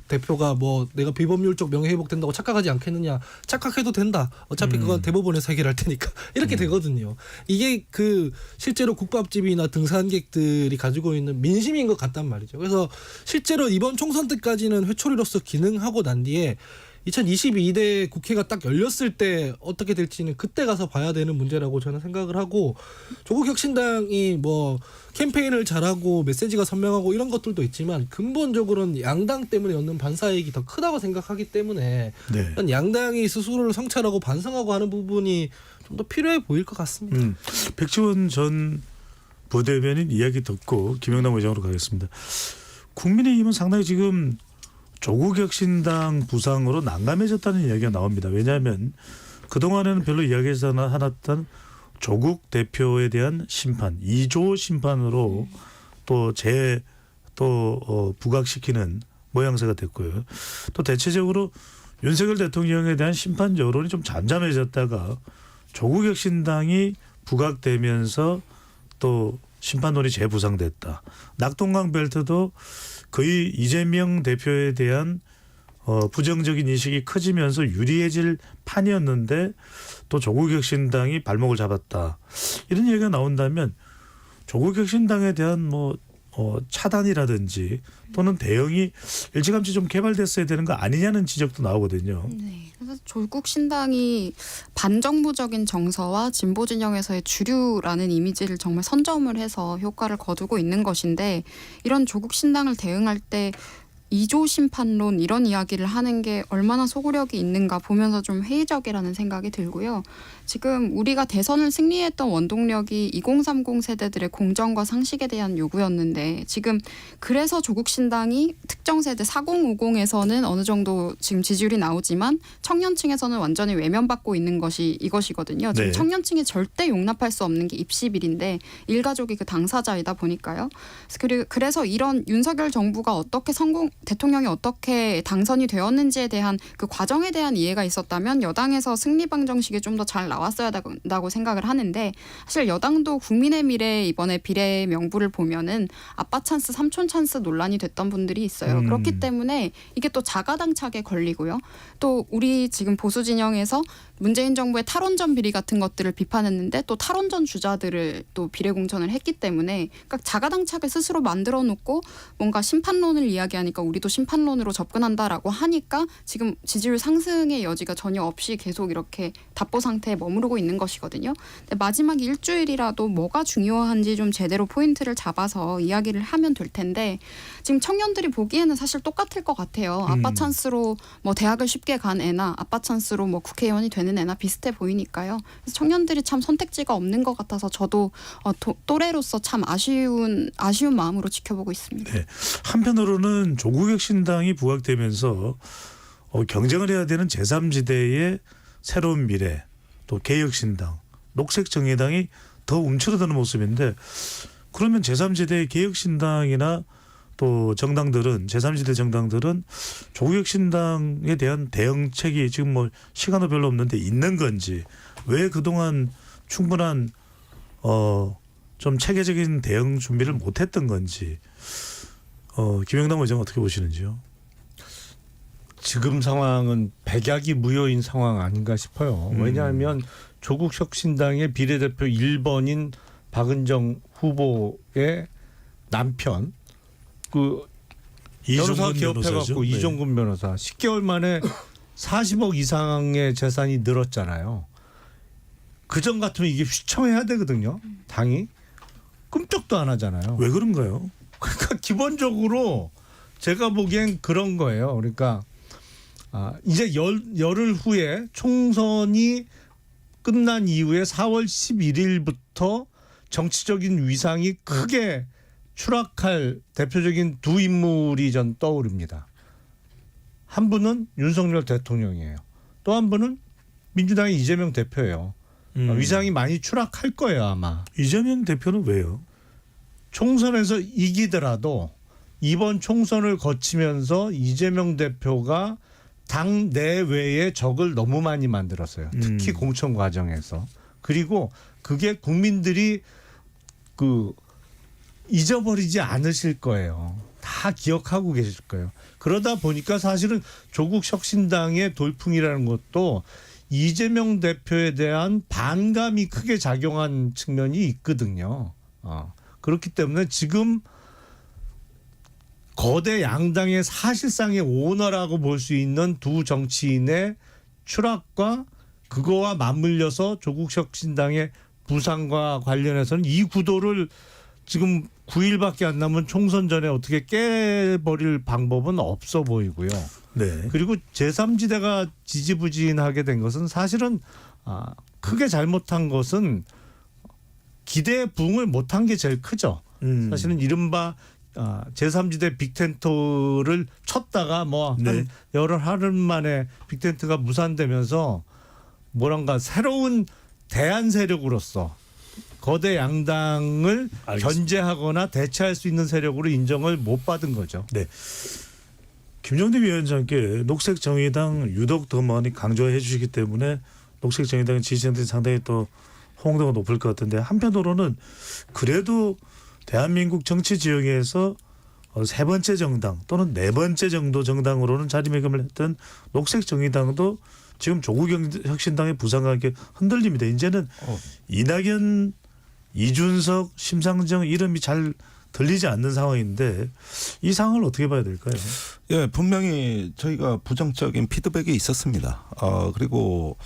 대표가 뭐 내가 비법률적 명예회복된다고 착각하지 않겠느냐. 착각해도 된다. 어차피 그건 대법원에서 해결할 테니까. 이렇게 되거든요. 이게 그 실제로 국밥집이나 등산객들이 가지고 있는 민심인 것 같단 말이죠. 그래서 실제로 이번 총선 때까지는 회초리로서 기능하고 난 뒤에 2022대 국회가 딱 열렸을 때 어떻게 될지는 그때 가서 봐야 되는 문제라고 저는 생각을 하고 조국혁신당이 뭐 캠페인을 잘하고 메시지가 선명하고 이런 것들도 있지만 근본적으로는 양당 때문에 얻는 반사이익이 더 크다고 생각하기 때문에 네. 양당이 스스로를 성찰하고 반성하고 하는 부분이 좀 더 필요해 보일 것 같습니다. 백지원 전 부대변인 이야기 듣고 김영남 의장으로 가겠습니다. 국민의힘은 상당히 지금 조국혁신당 부상으로 난감해졌다는 이야기가 나옵니다. 왜냐하면 그동안에는 별로 이야기하지 않았던 조국 대표에 대한 심판, 2조 심판으로 부각시키는 모양새가 됐고요. 또 대체적으로 윤석열 대통령에 대한 심판 여론이 좀 잠잠해졌다가 조국혁신당이 부각되면서 또 심판론이 재부상됐다. 낙동강 벨트도 거의 이재명 대표에 대한 부정적인 인식이 커지면서 유리해질 판이었는데 또 조국혁신당이 발목을 잡았다. 이런 얘기가 나온다면 조국혁신당에 대한 뭐 차단이라든지 또는 대응이 일찌감치 좀 개발됐어야 되는 거 아니냐는 지적도 나오거든요. 네. 그래서 조국 신당이 반정부적인 정서와 진보 진영에서의 주류라는 이미지를 정말 선점을 해서 효과를 거두고 있는 것인데 이런 조국 신당을 대응할 때 2조 심판론 이런 이야기를 하는 게 얼마나 소구력이 있는가 보면서 좀 회의적이라는 생각이 들고요. 지금 우리가 대선을 승리했던 원동력이 2030 세대들의 공정과 상식에 대한 요구였는데 지금 그래서 조국신당이 특정 세대 4050에서는 어느 정도 지금 지지율이 나오지만 청년층에서는 완전히 외면받고 있는 것이 이것이거든요. 지금 네. 청년층이 절대 용납할 수 없는 게 입시비리인데 일가족이 그 당사자이다 보니까요. 그래서 이런 윤석열 정부가 어떻게 대통령이 어떻게 당선이 되었는지에 대한 그 과정에 대한 이해가 있었다면 여당에서 승리 방정식이 좀 더 잘 나왔어야 한다고 생각을 하는데 사실 여당도 국민의 미래 이번에 비례 명부를 보면은 아빠 찬스, 삼촌 찬스 논란이 됐던 분들이 있어요. 그렇기 때문에 이게 또 자가당착에 걸리고요. 또 우리 지금 보수 진영에서 문재인 정부의 탈원전 비리 같은 것들을 비판했는데 또 탈원전 주자들을 또 비례 공천을 했기 때문에 그러니까 자가당착을 스스로 만들어 놓고 뭔가 심판론을 이야기하니까 우리도 심판론으로 접근한다라고 하니까 지금 지지율 상승의 여지가 전혀 없이 계속 이렇게 답보 상태에 머무르고 있는 것이거든요. 근데 마지막 일주일이라도 뭐가 중요한지 좀 제대로 포인트를 잡아서 이야기를 하면 될 텐데 지금 청년들이 보기에는 사실 똑같을 것 같아요. 아빠 찬스로 뭐 대학을 쉽게 간 애나 아빠 찬스로 뭐 국회의원이 되는 애나 비슷해 보이니까요. 그래서 청년들이 참 선택지가 없는 것 같아서 저도 또래로서 참 아쉬운 마음으로 지켜보고 있습니다. 네. 한편으로는 조국혁신당이 부각되면서 경쟁을 해야 되는 제3지대의 새로운 미래 또 개혁신당, 녹색정의당이 더 움츠러드는 모습인데 그러면 제3지대의 개혁신당이나 또 정당들은 제3지대 정당들은 조국혁신당에 대한 대응책이 지금 뭐 시간도 별로 없는데 있는 건지 왜 그동안 충분한 좀 체계적인 대응 준비를 못했던 건지 김영남 의장 어떻게 보시는지요? 지금 상황은 백약이 무효인 상황 아닌가 싶어요. 왜냐하면 조국혁신당의 비례대표 1번인 박은정 후보의 남편 그 변호사 개업해갖고 네. 이종근 변호사 10개월 만에 40억 이상의 재산이 늘었잖아요. 그전 같으면 이게 휘청해야 되거든요. 당이 끔찍도 안 하잖아요. 왜 그런가요? 그러니까 기본적으로 제가 보기엔 그런 거예요. 그러니까 이제 열흘 후에 총선이 끝난 이후에 4월 11일부터 정치적인 위상이 크게 추락할 대표적인 두 인물이 전 떠오릅니다. 한 분은 윤석열 대통령이에요. 또 한 분은 민주당의 이재명 대표예요. 위상이 많이 추락할 거예요, 아마. 이재명 대표는 왜요? 총선에서 이기더라도 이번 총선을 거치면서 이재명 대표가 당 내외에 적을 너무 많이 만들었어요. 특히 공천 과정에서. 그리고 그게 국민들이 잊어버리지 않으실 거예요. 다 기억하고 계실 거예요. 그러다 보니까 사실은 조국 혁신당의 돌풍이라는 것도 이재명 대표에 대한 반감이 크게 작용한 측면이 있거든요. 그렇기 때문에 지금 거대 양당의 사실상의 오너라고 볼 수 있는 두 정치인의 추락과 그거와 맞물려서 조국 혁신당의 부상과 관련해서는 이 구도를 지금 9일밖에 안 남은 총선 전에 어떻게 깨버릴 방법은 없어 보이고요. 네. 그리고 제3지대가 지지부진하게 된 것은 사실은 크게 잘못한 것은 기대에 부응을 못한 게 제일 크죠. 사실은 이른바 제3지대 빅텐트를 쳤다가 한 열흘 하루 만에 빅텐트가 무산되면서 뭐랄까 새로운 대안 세력으로서 거대 양당을 알겠습니다. 견제하거나 대체할 수 있는 세력으로 인정을 못 받은 거죠. 네. 김영대 위원장께 녹색정의당 유독 더 많이 강조해 주시기 때문에 녹색정의당 지지자들이 상당히 또 호응도가 높을 것 같은데 한편으로는 그래도 대한민국 정치 지형에서 세 번째 정당 또는 네 번째 정도 정당으로는 자리매김을 했던 녹색정의당도 지금 조국 혁신당의 부상과 함께 흔들립니다. 이제는 이낙연, 이준석, 심상정 이름이 잘 들리지 않는 상황인데 이 상황을 어떻게 봐야 될까요? 예, 분명히 저희가 부정적인 피드백이 있었습니다. 그리고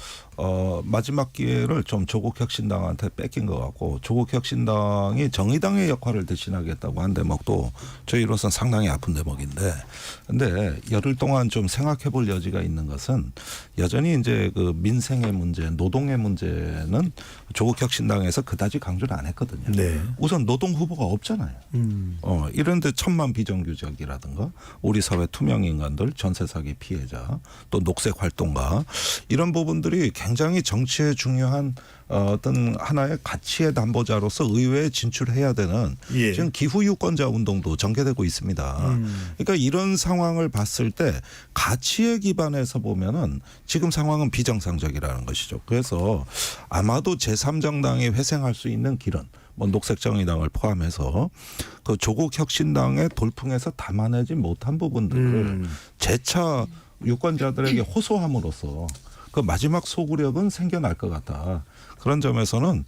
마지막 기회를 좀 조국 혁신당한테 뺏긴 것 같고 조국 혁신당이 정의당의 역할을 대신하겠다고 한 대목도 저희로서는 상당히 아픈 대목인데, 근데 열흘 동안 좀 생각해 볼 여지가 있는 것은 여전히 이제 그 민생의 문제, 노동의 문제는 조국 혁신당에서 그다지 강조를 안 했거든요. 네. 우선 노동 후보가 없잖아요. 이런데 천만 비정규직이라든가 우리 사회 투명 인간들, 전세 사기 피해자, 또 녹색 활동가 이런 부분들이 굉장히 정치에 중요한 어떤 하나의 가치의 담보자로서 의회에 진출해야 되는 지금 기후 유권자 운동도 전개되고 있습니다. 그러니까 이런 상황을 봤을 때 가치에 기반해서 보면은 지금 상황은 비정상적이라는 것이죠. 그래서 아마도 제3정당이 회생할 수 있는 길은 녹색정의당을 포함해서 그 조국 혁신당의 돌풍에서 담아내지 못한 부분들을 재차 유권자들에게 호소함으로써 그 마지막 소구력은 생겨날 것 같다. 그런 점에서는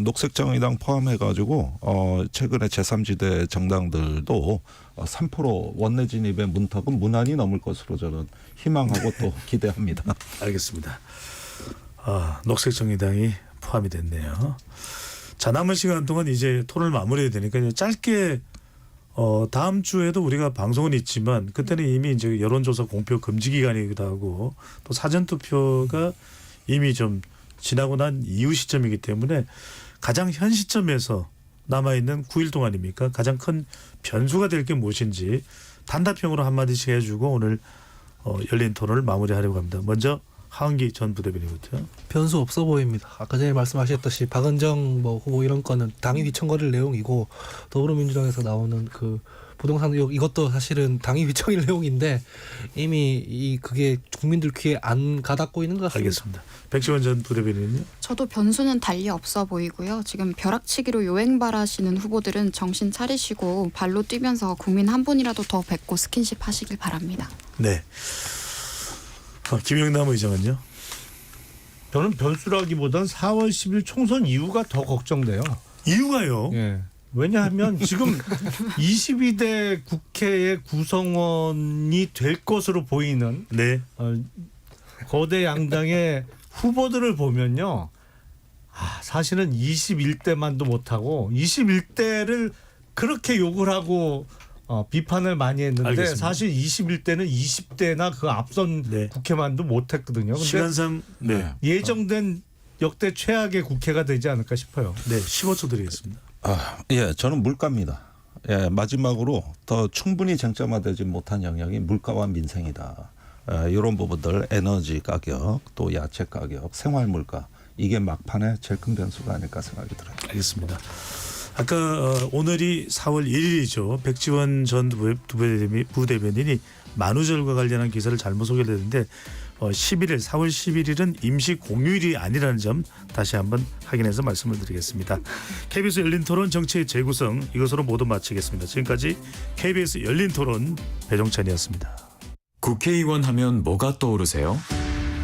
녹색정의당 포함해가지고 최근에 제3지대 정당들도 3% 원내 진입의 문턱은 무난히 넘을 것으로 저는 희망하고 또 기대합니다. 알겠습니다. 녹색정의당이 포함이 됐네요. 자, 남은 시간 동안 이제 토론을 마무리해야 되니까 이제 짧게 다음 주에도 우리가 방송은 있지만 그때는 이미 이제 여론조사 공표 금지 기간이기도 하고 또 사전투표가 이미 좀 지나고 난 이후 시점이기 때문에 가장 현 시점에서 남아있는 9일 동안입니까? 가장 큰 변수가 될 게 무엇인지 단답형으로 한마디씩 해주고 오늘 열린 토론을 마무리하려고 합니다. 먼저 하은기 전 부대변인부터. 변수 없어 보입니다. 아까 전에 말씀하셨듯이 박은정 후보 이런 거는 당이 휘청거릴 내용이고 더불어민주당에서 나오는 그 부동산 의혹 이것도 사실은 당이 휘청일 내용인데 이미 그게 국민들 귀에 안 가닿고 있는 것 같습니다. 알겠습니다. 백지원 전 부대변인은요? 저도 변수는 달리 없어 보이고요. 지금 벼락치기로 요행발하시는 후보들은 정신 차리시고 발로 뛰면서 국민 한 분이라도 더 뵙고 스킨십 하시길 바랍니다. 네. 김영남 의장은요? 저는 변수라기보단 4월 10일 총선 이후가 더 걱정돼요. 이유가요? 예. 왜냐하면 지금 22대 국회의 구성원이 될 것으로 보이는 네. 거대 양당의 후보들을 보면요. 사실은 21대만도 못하고 21대를 그렇게 욕을 하고 비판을 많이 했는데 알겠습니다. 사실 21대는 20대나 그 앞선 네. 국회만도 못했거든요. 근데 시간상 네. 예정된 역대 최악의 국회가 되지 않을까 싶어요. 네, 15초 드리겠습니다. 예, 저는 물가입니다. 예, 마지막으로 더 충분히 쟁점화되지 못한 영역이 물가와 민생이다. 이런 부분들 에너지 가격, 또 야채 가격, 생활 물가 이게 막판에 제일 큰 변수가 아닐까 생각이 들어요. 알겠습니다. 아까 오늘이 4월 1일이죠. 백지원 전 부대변인이 만우절과 관련한 기사를 잘못 소개를 했는데 11일 4월 11일은 임시 공휴일이 아니라는 점 다시 한번 확인해서 말씀을 드리겠습니다. KBS 열린 토론 정치의 재구성 이것으로 모두 마치겠습니다. 지금까지 KBS 열린 토론 배종찬이었습니다. 국회의원 하면 뭐가 떠오르세요?